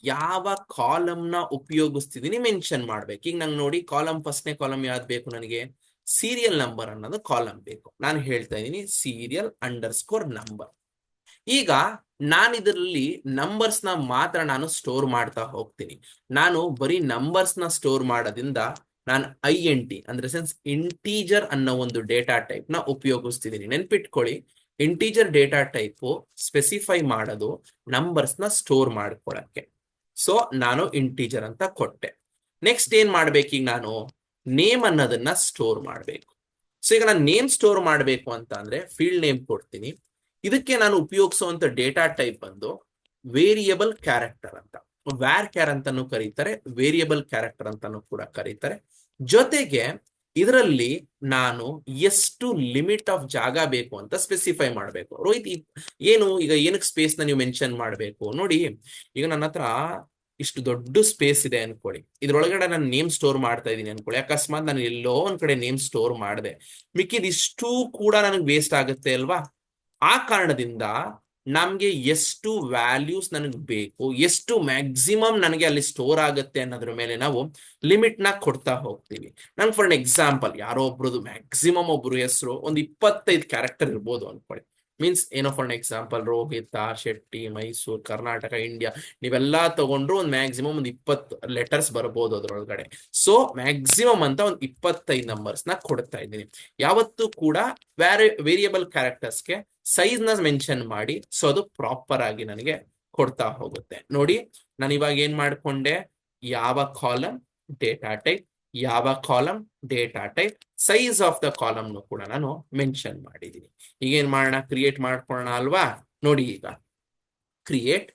ಯಾವ ಕಾಲಮ್ ನ ಉಪಯೋಗಿಸ್ತಿದ್ದೀನಿ ಮೆನ್ಷನ್ ಮಾಡ್ಬೇಕು. ಈಗ ನಂಗೆ ನೋಡಿ ಕಾಲಮ್, ಫಸ್ಟ್ನೇ ಕಾಲಮ್ ಯಾವ್ದು ಬೇಕು ನನಗೆ, ಸೀರಿಯಲ್ ನಂಬರ್ ಅನ್ನೋದು ಕಾಲಮ್ ಬೇಕು. ನಾನು ಹೇಳ್ತಾ ಇದ್ದೀನಿ ಸೀರಿಯಲ್ ಅಂಡರ್ ಸ್ಕೋರ್ ನಂಬರ್. ಈಗ ನಾನು ಇದರಲ್ಲಿ ನಂಬರ್ಸ್ ನ ಮಾತ್ರ ನಾನು ಸ್ಟೋರ್ ಮಾಡ್ತಾ ಹೋಗ್ತೀನಿ. ನಾನು ಬರೀ ನಂಬರ್ಸ್ ನ ಸ್ಟೋರ್ ಮಾಡೋದ್ರಿಂದ ನಾನು INT ಅಂದ್ರೆ ಸೆನ್ಸ್ ಇಂಟೀಜರ್ ಅನ್ನೋ ಒಂದು ಡೇಟಾ ಟೈಪ್ ನ ಉಪಯೋಗಿಸ್ತಿದ್ದೀನಿ. ನೆನ್ಪಿಟ್ಕೊಳ್ಳಿ, ಇಂಟೀಜರ್ ಡೇಟಾ ಟೈಪ್ ಸ್ಪೆಸಿಫೈ ಮಾಡೋದು ನಂಬರ್ಸ್ ನ ಸ್ಟೋರ್ ಮಾಡ್ಕೊಳಕ್ಕೆ. ಸೊ ನಾನು ಇಂಟೀಜರ್ ಅಂತ ಕೊಟ್ಟೆ. ನೆಕ್ಸ್ಟ್ ಏನ್ ಮಾಡ್ಬೇಕು, ಈಗ ನಾನು ನೇಮ್ ಅನ್ನೋದನ್ನ ಸ್ಟೋರ್ ಮಾಡ್ಬೇಕು. ಸೊ ಈಗ ನಾನು ನೇಮ್ ಸ್ಟೋರ್ ಮಾಡ್ಬೇಕು ಅಂತ ಅಂದ್ರೆ ಫೀಲ್ಡ್ ನೇಮ್ ಕೊಡ್ತೀನಿ. ಇದಕ್ಕೆ ನಾನು ಉಪಯೋಗಿಸುವಂತ ಡೇಟಾ ಟೈಪ್ ಬಂದು ವೇರಿಯಬಲ್ ಕ್ಯಾರೆಕ್ಟರ್ ಅಂತ, ವ್ಯಾರ್ ಕ್ಯಾರ್ ಅಂತಾನು ಕರೀತಾರೆ, ವೇರಿಯಬಲ್ ಕ್ಯಾರೆಕ್ಟರ್ ಅಂತಾನು ಕೂಡ ಕರೀತಾರೆ. ಜೊತೆಗೆ ಇದರಲ್ಲಿ ನಾನು ಎಷ್ಟು ಲಿಮಿಟ್ ಆಫ್ ಜಾಗ ಬೇಕು ಅಂತ ಸ್ಪೆಸಿಫೈ ಮಾಡಬೇಕು. ರೋಹಿತ್ ಏನು ಈಗ ಏನಕ್ಕೆ ಸ್ಪೇಸ್ ನ ನೀವು ಮೆನ್ಷನ್ ಮಾಡಬೇಕು ನೋಡಿ. ಈಗ ನನ್ನ ಹತ್ರ ಇಷ್ಟು ದೊಡ್ಡ ಸ್ಪೇಸ್ ಇದೆ ಅನ್ಕೊಳ್ಳಿ, ಇದ್ರೊಳಗಡೆ ನಾನು ನೇಮ್ ಸ್ಟೋರ್ ಮಾಡ್ತಾ ಇದ್ದೀನಿ ಅನ್ಕೊಳ್ಳಿ. ಅಕಸ್ಮಾತ್ ನಾನು ಎಲ್ಲೋ ಒಂದ್ ಕಡೆ ನೇಮ್ ಸ್ಟೋರ್ ಮಾಡಿದೆ, ಮಿಕ್ಕಿದಿಷ್ಟು ಕೂಡ ನನಗೆ ವೇಸ್ಟ್ ಆಗುತ್ತೆ ಅಲ್ವಾ. ಆ ಕಾರಣದಿಂದ ನಮ್ಗೆ ಎಷ್ಟು ವ್ಯಾಲ್ಯೂಸ್ ನನಗೆ ಬೇಕು, ಎಷ್ಟು ಮ್ಯಾಕ್ಸಿಮಮ್ ನನಗೆ ಅಲ್ಲಿ ಸ್ಟೋರ್ ಆಗುತ್ತೆ ಅನ್ನೋದ್ರ ಮೇಲೆ ನಾವು ಲಿಮಿಟ್ ನ ಕೊಡ್ತಾ ಹೋಗ್ತೀವಿ. ನಂಗೆ ಫಾರ್ ಎಕ್ಸಾಂಪಲ್ ಯಾರೋ ಒಬ್ರದ್ದು ಮ್ಯಾಕ್ಸಿಮಮ್ ಒಬ್ರು ಹೆಸರು ಒಂದು 25 ಕ್ಯಾರೆಕ್ಟರ್ ಇರ್ಬೋದು ಅನ್ಕೊಳ್ಳಿ. ಮೀನ್ಸ್ ಏನೋ for example Rohit Shetty, Mysuru, Karnataka, India, ನೀವೆಲ್ಲಾ ತಗೊಂಡ್ರು ಒಂದು ಮ್ಯಾಕ್ಸಿಮಮ್ ಒಂದು 20 ಲೆಟರ್ಸ್ ಬರ್ಬೋದು ಅದ್ರೊಳಗಡೆ. ಸೊ ಮ್ಯಾಕ್ಸಿಮಮ್ ಅಂತ ಒಂದು 25 ನಂಬರ್ಸ್ ನ ಕೊಡ್ತಾ ಇದ್ದೀನಿ. ಯಾವತ್ತೂ ಕೂಡ ವೇರಿಯಬಲ್ ಕ್ಯಾರೆಕ್ಟರ್ಸ್ಗೆ ಸೈಜ್ ನ ಮೆನ್ಷನ್ ಮಾಡಿ, ಸೊ ಅದು ಪ್ರಾಪರ್ ಆಗಿ ನನಗೆ ಕೊಡ್ತಾ ಹೋಗುತ್ತೆ. ನೋಡಿ ನಾನು ಇವಾಗ ಏನ್ ಮಾಡ್ಕೊಂಡೆ, ಯಾವ ಕಾಲಮ್ ಡೇಟಾ ಟೈಪ್, ಯಾವ column data type, size of the column ಕೂಡ ನಾನು ಮೆನ್ಷನ್ ಮಾಡಿದ್ದೀನಿ. ಈಗ ಏನ್ ಮಾಡೋಣ, ಕ್ರಿಯೇಟ್ ಮಾಡ್ಕೊಳ್ಳೋಣ ಅಲ್ವಾ. ನೋಡಿ ಈಗ ಕ್ರಿಯೇಟ್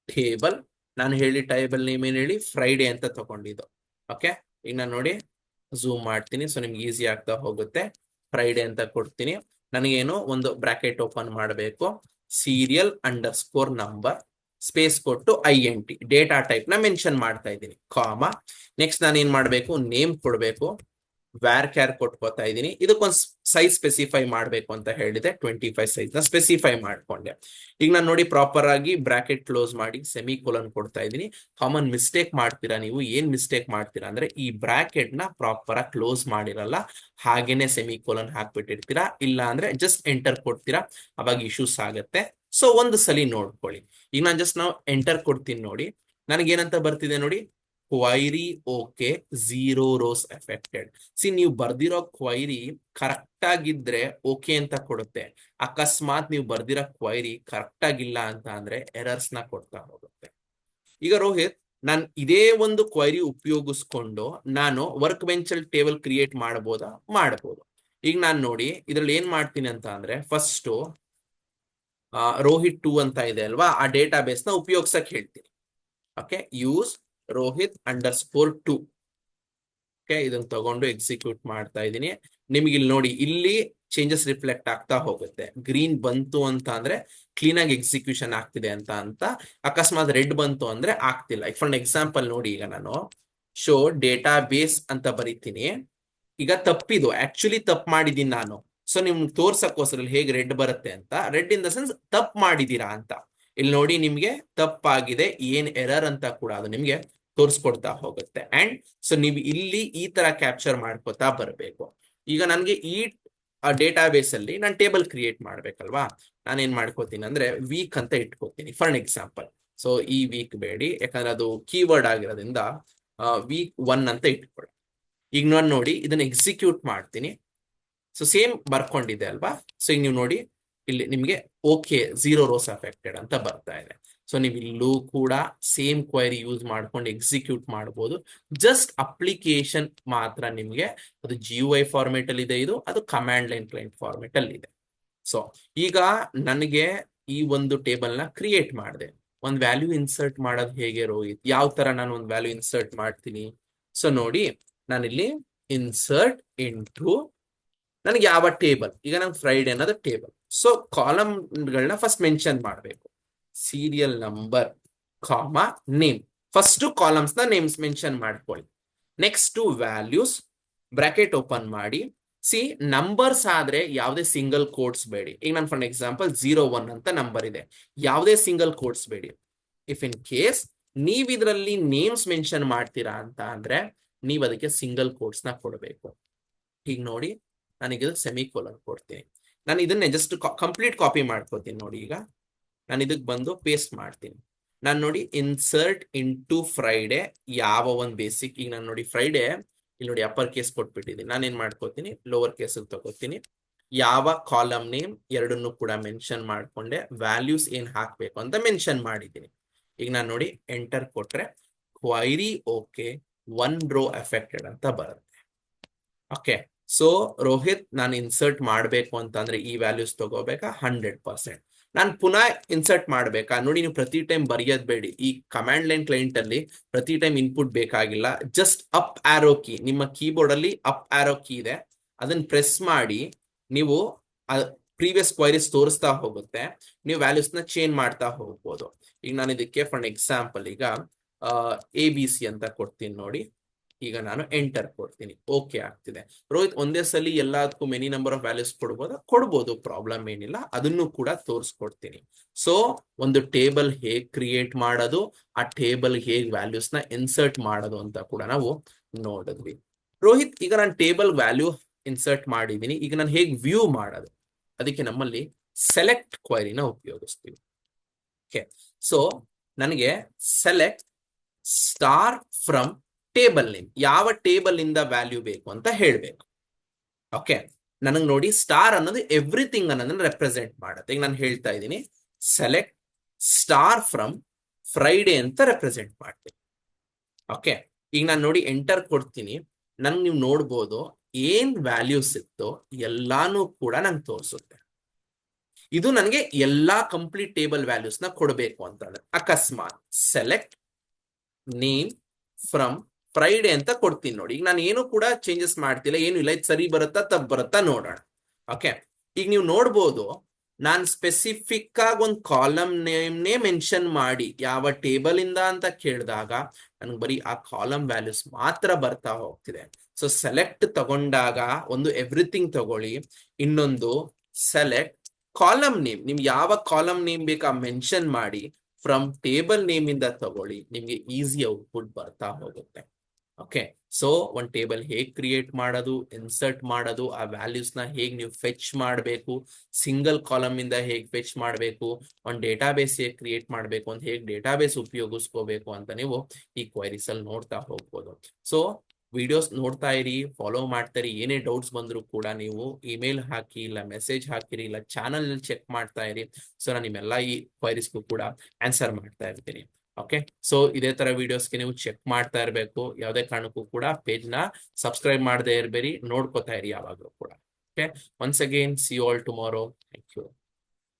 ಟೇಬಲ್, ನಾನು ಹೇಳಿ ಟೇಬಲ್ ನೇಮ್ ಏನ್ ಹೇಳಿ, ಫ್ರೈಡೆ ಅಂತ ತಗೊಂಡಿದ್ದು. ಓಕೆ, ಈಗ ನಾನು ನೋಡಿ ಝೂಮ್ ಮಾಡ್ತೀನಿ, ಸೊ ನಿಮ್ಗೆ ಈಸಿ ಆಗ್ತಾ ಹೋಗುತ್ತೆ. ಫ್ರೈಡೆ ಅಂತ ಕೊಡ್ತೀನಿ. ನನಗೇನು ಒಂದು ಬ್ರಾಕೆಟ್ ಓಪನ್ ಮಾಡಬೇಕು, serial under score number, space ಕೊಟ್ಟು INT ಡೇಟಾ ಟೈಪ್ ನ ಮೆನ್ಷನ್ ಮಾಡ್ತಾ ಇದ್ದೀನಿ, ಕಾಮ. ನೆಕ್ಸ್ಟ್ ನಾನು ಏನ್ ಮಾಡ್ಬೇಕು, ನೇಮ್ ಕೊಡ್ಬೇಕು, ವ್ಯಾರ್ ಕ್ಯಾರ್ ಕೊಟ್ಕೋತಾ ಇದ್ದೀನಿ. ಇದಕ್ಕೊಂದು ಸೈಜ್ ಸ್ಪೆಸಿಫೈ ಮಾಡ್ಬೇಕು ಅಂತ ಹೇಳಿದೆ, 25 ಸೈಜ್ ನ ಸ್ಪೆಸಿಫೈ ಮಾಡ್ಕೊಂಡೆ. ಈಗ ನಾನು ನೋಡಿ ಪ್ರಾಪರ್ ಆಗಿ ಬ್ರಾಕೆಟ್ ಕ್ಲೋಸ್ ಮಾಡಿ ಸೆಮಿಕೋಲನ್ ಕೊಡ್ತಾ ಇದ್ದೀನಿ. ಕಾಮನ್ ಮಿಸ್ಟೇಕ್ ಮಾಡ್ತೀರಾ ನೀವು, ಏನ್ ಮಿಸ್ಟೇಕ್ ಮಾಡ್ತೀರಾ ಅಂದ್ರೆ ಈ ಬ್ರಾಕೆಟ್ ನ ಪ್ರಾಪರ್ ಆಗಿ ಕ್ಲೋಸ್ ಮಾಡಿರಲ್ಲ, ಹಾಗೇನೆ ಸೆಮಿಕೋಲನ್ ಹಾಕ್ಬಿಟ್ಟಿರ್ತೀರಾ, ಇಲ್ಲ ಅಂದ್ರೆ ಜಸ್ಟ್ ಎಂಟರ್ ಕೊಡ್ತೀರಾ, ಅವಾಗ ಇಶ್ಯೂಸ್ ಆಗತ್ತೆ. ಸೊ ಒಂದು ಸಲಿ ನೋಡ್ಕೊಳ್ಳಿ. ಈಗ ನಾನು ಜಸ್ಟ್ ನಾವು ಎಂಟರ್ ಕೊಡ್ತೀನಿ ನೋಡಿ, ನನಗೇನಂತ ಬರ್ತಿದೆ ನೋಡಿ, ಕ್ವೈರಿ ಓಕೆ, 0 ರೋಸ್ ಎಫೆಕ್ಟೆಡ್. ನೀವು ಬರ್ದಿರೋ ಕ್ವೈರಿ ಕರೆಕ್ಟ್ ಆಗಿದ್ರೆ ಓಕೆ ಅಂತ ಕೊಡುತ್ತೆ. ಅಕಸ್ಮಾತ್ ನೀವು ಬರ್ದಿರೋ ಕ್ವೈರಿ ಕರೆಕ್ಟ್ ಆಗಿಲ್ಲ ಅಂತ ಅಂದ್ರೆ ಎರರ್ಸ್ ನ ಕೊಡ್ತಾ ಹೋಗುತ್ತೆ. ಈಗ ರೋಹಿತ್, ನಾನು ಇದೇ ಒಂದು ಕ್ವೈರಿ ಉಪಯೋಗಿಸ್ಕೊಂಡು ನಾನು ವರ್ಕ್ ಬೆಂಚ್ ಅಲ್ಲಿ ಟೇಬಲ್ ಕ್ರಿಯೇಟ್ ಮಾಡಬಹುದಾ? ಮಾಡಬಹುದು. ಈಗ ನಾನು ನೋಡಿ ಇದ್ರಲ್ಲಿ ಏನ್ ಮಾಡ್ತೀನಿ ಅಂತ ಅಂದ್ರೆ, ಫಸ್ಟ್ ರೋಹಿತ್ 2 ಅಂತ ಇದೆ ಅಲ್ವಾ, ಆ ಡೇಟಾ ಬೇಸ್ ನ ಉಪಯೋಗಿಸಕ್ ಹೇಳ್ತೀನಿ. Okay, use ರೋಹಿತ್_2. ಓಕೆ, ಇದನ್ನ ತಗೊಂಡು ಎಕ್ಸಿಕ್ಯೂಟ್ ಮಾಡ್ತಾ ಇದ್ದೀನಿ. ನಿಮ್ಗೆ ಇಲ್ಲಿ ನೋಡಿ, ಇಲ್ಲಿ ಚೇಂಜಸ್ ರಿಫ್ಲೆಕ್ಟ್ ಆಗ್ತಾ ಹೋಗುತ್ತೆ. ಗ್ರೀನ್ ಬಂತು ಅಂತ ಅಂದ್ರೆ ಕ್ಲೀನ್ ಆಗಿ ಎಕ್ಸಿಕ್ಯೂಷನ್ ಆಗ್ತಿದೆ ಅಂತ ಅಕಸ್ಮಾತ್ ರೆಡ್ ಬಂತು ಅಂದ್ರೆ ಆಗ್ತಿಲ್ಲ. ಫಾರ್ ಎಕ್ಸಾಂಪಲ್ ನೋಡಿ, ಈಗ ನಾನು ಶೋ ಡೇಟಾ ಬೇಸ್ ಅಂತ ಬರೀತೀನಿ. ಈಗ ತಪ್ಪಿದು, ಆಕ್ಚುಲಿ ತಪ್ಪು ಮಾಡಿದೀನಿ ನಾನು. ಸೊ ನಿಮ್ಗೆ ತೋರ್ಸಕ್ಕೋಸ್ಕರ ಹೇಗೆ ರೆಡ್ ಬರುತ್ತೆ ಅಂತ, ರೆಡ್ ಇನ್ ದ ಸೆನ್ಸ್ ತಪ್ಪು ಮಾಡಿದೀರಾ ಅಂತ. ಇಲ್ಲಿ ನೋಡಿ, ನಿಮ್ಗೆ ತಪ್ಪಾಗಿದೆ, ಏನ್ ಎರರ್ ಅಂತ ಕೂಡ ಅದು ನಿಮ್ಗೆ ತೋರಿಸ್ಕೊಡ್ತಾ ಹೋಗುತ್ತೆ. ಅಂಡ್ ಸೊ ನೀವು ಇಲ್ಲಿ ಈ ತರ ಕ್ಯಾಪ್ಚರ್ ಮಾಡ್ಕೋತಾ ಬರಬೇಕು. ಈಗ ನನ್ಗೆ ಈ ಡೇಟಾ ಬೇಸ್ ಅಲ್ಲಿ ನಾನು ಟೇಬಲ್ ಕ್ರಿಯೇಟ್ ಮಾಡ್ಬೇಕಲ್ವಾ, ನಾನೇನ್ ಮಾಡ್ಕೋತೀನಿ ಅಂದ್ರೆ ವೀಕ್ ಅಂತ ಇಟ್ಕೋತೀನಿ ಫಾರ್ ಎಕ್ಸಾಂಪಲ್. ಸೊ ಈ ವೀಕ್ ಬೇಡಿ, ಯಾಕಂದ್ರೆ ಅದು ಕೀವರ್ಡ್ ಆಗಿರೋದ್ರಿಂದ ವೀಕ್ 1 ಅಂತ ಇಟ್ಕೊಳ್ಳಿ. ಈಗ ನಾನು ನೋಡಿ ಇದನ್ನ ಎಕ್ಸಿಕ್ಯೂಟ್ ಮಾಡ್ತೀನಿ. ಸೊ ಸೇಮ್ ಬರ್ಕೊಂಡಿದೆ ಅಲ್ವಾ. ಸೊ ಈಗ ನೀವು ನೋಡಿ, ಇಲ್ಲಿ ನಿಮ್ಗೆ ಓಕೆ 0 ರೋಸ್ ಅಫೆಕ್ಟೆಡ್ ಅಂತ ಬರ್ತಾ ಇದೆ. ಸೊ ನೀವು ಇಲ್ಲೂ ಕೂಡ ಸೇಮ್ ಕ್ವೈರಿ ಯೂಸ್ ಮಾಡ್ಕೊಂಡು ಎಕ್ಸಿಕ್ಯೂಟ್ ಮಾಡ್ಬೋದು. ಜಸ್ಟ್ ಅಪ್ಲಿಕೇಶನ್ ಮಾತ್ರ ನಿಮ್ಗೆ ಅದು GUI ಫಾರ್ಮೆಟ್ ಅಲ್ಲಿ ಇದೆ, ಇದು ಅದು ಕಮಾಂಡ್ ಲೈನ್ ಕ್ಲೈಂಟ್ ಫಾರ್ಮೆಟ್ ಅಲ್ಲಿ ಇದೆ. ಸೊ ಈಗ ನನಗೆ ಈ ಒಂದು ಟೇಬಲ್ ನ ಕ್ರಿಯೇಟ್ ಮಾಡಿದೆ. ಒಂದು ವ್ಯಾಲ್ಯೂ ಇನ್ಸರ್ಟ್ ಮಾಡೋದು ಹೇಗೆ ರೋಹಿತ್? ಯಾವ ತರ ನಾನು ಒಂದು ವ್ಯಾಲ್ಯೂ ಇನ್ಸರ್ಟ್ ಮಾಡ್ತೀನಿ? ಸೊ ನೋಡಿ, ನಾನಿಲ್ಲಿ ಇನ್ಸರ್ಟ್ ಇಂಟು ನನಗೆ ಯಾವ ಟೇಬಲ್, ಈಗ ನಂಗೆ ಫ್ರೈಡೆ ಅನ್ನೋದು ಟೇಬಲ್. ಸೊ ಕಾಲಮ್ಗಳನ್ನ ಫಸ್ಟ್ ಮೆನ್ಷನ್ ಮಾಡಬೇಕು. ಸೀರಿಯಲ್ ನಂಬರ್ ಕಾಮ ನೇಮ್. ಫಸ್ಟ್ ಕಾಲಮ್ಸ್ ನ ನೇಮ್ಸ್ ಮೆನ್ಷನ್ ಮಾಡ್ಕೊಳ್ಳಿ. ನೆಕ್ಸ್ಟ್ ವ್ಯಾಲ್ಯೂಸ್ ಬ್ರಾಕೆಟ್ ಓಪನ್ ಮಾಡಿ. ನಂಬರ್ಸ್ ಆದ್ರೆ ಯಾವುದೇ ಸಿಂಗಲ್ ಕೋಟ್ಸ್ ಬೇಡಿ. ಈಗ ನಾನು ಫಾರ್ ಎಕ್ಸಾಂಪಲ್ 01 ಅಂತ ನಂಬರ್ ಇದೆ, ಯಾವುದೇ ಸಿಂಗಲ್ ಕೋಟ್ಸ್ ಬೇಡಿ. ಇಫ್ ಇನ್ ಕೇಸ್ ನೀವ್ ಇದರಲ್ಲಿ ನೇಮ್ಸ್ ಮೆನ್ಷನ್ ಮಾಡ್ತೀರಾ ಅಂತ ಅಂದ್ರೆ ನೀವ್ ಅದಕ್ಕೆ ಸಿಂಗಲ್ ಕೋಟ್ಸ್ ನ ಕೊಡಬೇಕು. ಈಗ ನೋಡಿ, ನನಗೆ ಸೆಮಿಕೋಲನ್ ಕೊಡ್ತೀನಿ. ನಾನು ಇದನ್ನೇ ಜಸ್ಟ್ ಕಂಪ್ಲೀಟ್ ಕಾಪಿ ಮಾಡ್ಕೋತೀನಿ. ನೋಡಿ, ಈಗ ನಾನು ಇದಕ್ಕೆ ಬಂದು ಪೇಸ್ಟ್ ಮಾಡ್ತೀನಿ. ನಾನು ನೋಡಿ ಇನ್ಸರ್ಟ್ ಇಂಟು ಫ್ರೈಡೆ, ಯಾವ ಒಂದು ಬೇಸಿಕ್. ಈಗ ನಾನು ನೋಡಿ ಫ್ರೈಡೆ ಇಲ್ಲಿ ನೋಡಿ ಅಪ್ಪರ್ ಕೇಸ್ ಕೊಟ್ಬಿಟ್ಟಿದ್ದೀನಿ. ನಾನು ಏನ್ ಮಾಡ್ಕೋತೀನಿ, ಲೋವರ್ ಕೇಸ್ ತಗೋತೀನಿ. ಯಾವ ಕಾಲಮ್ ನೇಮ್ ಎರಡನ್ನೂ ಕೂಡ ಮೆನ್ಷನ್ ಮಾಡ್ಕೊಂಡೆ, ವ್ಯಾಲ್ಯೂಸ್ ಏನ್ ಹಾಕ್ಬೇಕು ಅಂತ ಮೆನ್ಷನ್ ಮಾಡಿದ್ದೀನಿ. ಈಗ ನಾನು ನೋಡಿ ಎಂಟರ್ ಕೊಟ್ರೆ ಕ್ವೈರಿ ಓಕೆ 1 ರೋ ಎಫೆಕ್ಟೆಡ್ ಅಂತ ಬರುತ್ತೆ. ಓಕೆ, ಸೊ ರೋಹಿತ್, ನಾನು ಇನ್ಸರ್ಟ್ ಮಾಡಬೇಕು ಅಂತಂದ್ರೆ ಈ ವ್ಯಾಲ್ಯೂಸ್ ತಗೋಬೇಕಾ? 100%. ನಾನು ಪುನಃ ಇನ್ಸರ್ಟ್ ಮಾಡ್ಬೇಕಾ? ನೋಡಿ, ನೀವು ಪ್ರತಿ ಟೈಮ್ ಬರೆಯೋದ್ ಬೇಡಿ. ಈ ಕಮಾಂಡ್ ಲೈನ್ ಕ್ಲೈಂಟ್ ಅಲ್ಲಿ ಪ್ರತಿ ಟೈಮ್ ಇನ್ಪುಟ್ ಬೇಕಾಗಿಲ್ಲ. ಜಸ್ಟ್ ಅಪ್ ಆರೋ ಕೀ, ನಿಮ್ಮ ಕೀಬೋರ್ಡ್ ಅಲ್ಲಿ ಅಪ್ ಆರೋ ಕೀ ಇದೆ, ಅದನ್ನ ಪ್ರೆಸ್ ಮಾಡಿ ನೀವು ಪ್ರೀವಿಯಸ್ ಕ್ವೈರೀಸ್ ತೋರಿಸ್ತಾ ಹೋಗುತ್ತೆ. ನೀವು ವ್ಯಾಲ್ಯೂಸ್ ನ ಚೇಂಜ್ ಮಾಡ್ತಾ ಹೋಗ್ಬೋದು. ಈಗ ನಾನು ಇದಕ್ಕೆ ಫಾರ್ ಎಕ್ಸಾಂಪಲ್ ಈಗ ABC ಅಂತ ಕೊಡ್ತೀನಿ. ನೋಡಿ, ಈಗ ನಾನು ಎಂಟರ್ ಕೊಡ್ತೀನಿ, ಓಕೆ ಆಗ್ತಿದೆ. ರೋಹಿತ್, ಒಂದೇ ಸಲ ಎಲ್ಲದಕ್ಕೂ ಮೆನಿ ನಂಬರ್ ಆಫ್ ವ್ಯಾಲ್ಯೂಸ್ ಕೊಡ್ಬೋದು, ಪ್ರಾಬ್ಲಮ್ ಏನಿಲ್ಲ, ಅದನ್ನು ಕೂಡ ತೋರಿಸ್ಕೊಡ್ತೀನಿ. ಸೊ ಒಂದು ಟೇಬಲ್ ಹೇಗ್ ಕ್ರಿಯೇಟ್ ಮಾಡೋದು, ಆ ಟೇಬಲ್ ಹೇಗ್ ವ್ಯಾಲ್ಯೂಸ್ ನ ಇನ್ಸರ್ಟ್ ಮಾಡೋದು ಅಂತ ಕೂಡ ನಾವು ನೋಡಿದ್ವಿ. ರೋಹಿತ್, ಈಗ ನಾನು ಟೇಬಲ್ ವ್ಯಾಲ್ಯೂ ಇನ್ಸರ್ಟ್ ಮಾಡಿದ್ದೀನಿ, ಈಗ ನಾನು ಹೇಗ್ ವ್ಯೂ ಮಾಡೋದು? ಅದಕ್ಕೆ ನಮ್ಮಲ್ಲಿ ಸೆಲೆಕ್ಟ್ ಕ್ವೈರಿನ ಉಪಯೋಗಿಸ್ತೀವಿ. ಓಕೆ, ಸೊ ನನಗೆ select star from table name, ಯಾವ ಟೇಬಲ್ ಇಂದ ವ್ಯಾಲ್ಯೂ ಬೇಕು ಅಂತ ಹೇಳ್ಬೇಕು. ಓಕೆ, ನನಗೆ ನೋಡಿ ಸ್ಟಾರ್ ಅನ್ನೋದು ಎವ್ರಿಥಿಂಗ್ ಅನ್ನೋದನ್ನ ರೆಪ್ರೆಸೆಂಟ್ ಮಾಡುತ್ತೆ. ಈಗ ನಾನು ಹೇಳ್ತಾ ಇದ್ದೀನಿ ಸೆಲೆಕ್ಟ್ ಸ್ಟಾರ್ ಫ್ರಮ್ ಫ್ರೈಡೆ ಅಂತ ರೆಪ್ರೆಸೆಂಟ್ ಮಾಡ್ತೀನಿ. ಓಕೆ, ಈಗ ನಾನು ನೋಡಿ ಎಂಟರ್ ಕೊಡ್ತೀನಿ. ನನ್ಗೆ ನೀವು ನೋಡ್ಬೋದು ಏನ್ ವ್ಯಾಲ್ಯೂಸ್ ಇತ್ತು ಎಲ್ಲಾನು ಕೂಡ ನಂಗೆ ತೋರಿಸುತ್ತೆ. ಇದು ನನಗೆ ಎಲ್ಲಾ ಕಂಪ್ಲೀಟ್ ಟೇಬಲ್ ವ್ಯಾಲ್ಯೂಸ್ ನ ಕೊಡಬೇಕು ಅಂತಂದ್ರೆ ಅಕಸ್ಮಾತ್ ಸೆಲೆಕ್ಟ್ ನೇಮ್ ಫ್ರಮ್ ಫ್ರೈಡೆ ಅಂತ ಕೊಡ್ತೀನಿ. ನೋಡಿ, ಈಗ ನಾನು ಏನು ಕೂಡ ಚೇಂಜಸ್ ಮಾಡ್ತಿಲ್ಲ, ಏನು ಇಲ್ಲ. ಇದು ಸರಿ ಬರುತ್ತಾ ತಪ್ಪು ಬರುತ್ತಾ ನೋಡೋಣ. ಓಕೆ, ಈಗ ನೀವು ನೋಡ್ಬೋದು ನಾನು ಸ್ಪೆಸಿಫಿಕ್ ಆಗಿ ಒಂದು ಕಾಲಮ್ ನೇಮ್ನೇ ಮೆನ್ಷನ್ ಮಾಡಿ ಯಾವ ಟೇಬಲ್ ಇಂದ ಅಂತ ಕೇಳಿದಾಗ ನನಗೆ ಬರೀ ಆ ಕಾಲಮ್ ವ್ಯಾಲ್ಯೂಸ್ ಮಾತ್ರ ಬರ್ತಾ ಹೋಗ್ತಿದೆ. ಸೊ ಸೆಲೆಕ್ಟ್ ತಗೊಂಡಾಗ ಒಂದು ಎವ್ರಿಥಿಂಗ್ ತಗೊಳ್ಳಿ, ಇನ್ನೊಂದು ಸೆಲೆಕ್ಟ್ ಕಾಲಮ್ ನೇಮ್, ನಿಮ್ಗೆ ಯಾವ ಕಾಲಮ್ ನೇಮ್ ಬೇಕಾ ಮೆನ್ಷನ್ ಮಾಡಿ ಫ್ರಮ್ ಟೇಬಲ್ ನೇಮ್ ಇಂದ ತಗೊಳ್ಳಿ, ನಿಮ್ಗೆ ಈಸಿ ಔಟ್ಪುಟ್ ಬರ್ತಾ ಹೋಗುತ್ತೆ. ಓಕೆ, ಸೊ ಒಂದು ಟೇಬಲ್ ಹೇಗ್ ಕ್ರಿಯೇಟ್ ಮಾಡೋದು, ಇನ್ಸರ್ಟ್ ಮಾಡೋದು, ಆ ವ್ಯಾಲ್ಯೂಸ್ ನ ಹೇಗ್ ನೀವು ಫೆಚ್ ಮಾಡಬೇಕು, ಸಿಂಗಲ್ ಕಾಲಮ್ ಇಂದ ಹೇಗ್ ಫೆಚ್ ಮಾಡಬೇಕು, ಒಂದು ಡೇಟಾಬೇಸ್ ಹೇಗ್ ಕ್ರಿಯೇಟ್ ಮಾಡಬೇಕು ಅಂತ, ಹೇಗ್ ಡೇಟಾಬೇಸ್ ಉಪಯೋಗಿಸ್ಕೋಬೇಕು ಅಂತ ನೀವು ಈ ಕ್ವೈರೀಸ್ ಅಲ್ಲಿ ನೋಡ್ತಾ ಹೋಗ್ಬೋದು. ಸೊ ವಿಡಿಯೋಸ್ ನೋಡ್ತಾ ಇರಿ, ಫಾಲೋ ಮಾಡ್ತಾ ಇರಿ. ಏನೇ ಡೌಟ್ಸ್ ಬಂದ್ರು ಕೂಡ ನೀವು ಇಮೇಲ್ ಹಾಕಿ, ಇಲ್ಲ ಮೆಸೇಜ್ ಹಾಕಿರಿ, ಇಲ್ಲ ಚಾನಲ್ ಚೆಕ್ ಮಾಡ್ತಾ ಇರಿ. ಸೊ ನಾನು ನಿಮ್ಮೆಲ್ಲ ಈ ಕ್ವೈರೀಸ್ಗೂ ಕೂಡ ಆನ್ಸರ್ ಮಾಡ್ತಾ ಇರ್ತೀನಿ. ಓಕೆ, ಸೊ ಇದೇ ತರ ವಿಡಿಯೋಸ್ಗೆ ನೀವು ಚೆಕ್ ಮಾಡ್ತಾ ಇರಬೇಕು. ಯಾವುದೇ ಕಾರಣಕ್ಕೂ ಕೂಡ ಪೇಜ್ ನ ಸಬ್ಸ್ಕ್ರೈಬ್ ಮಾಡದೇ ಇರಬೇಡಿ, ನೋಡ್ಕೋತಾ ಇರಿ ಯಾವಾಗಲೂ ಕೂಡ. Okay, once again see you all tomorrow. Thank you.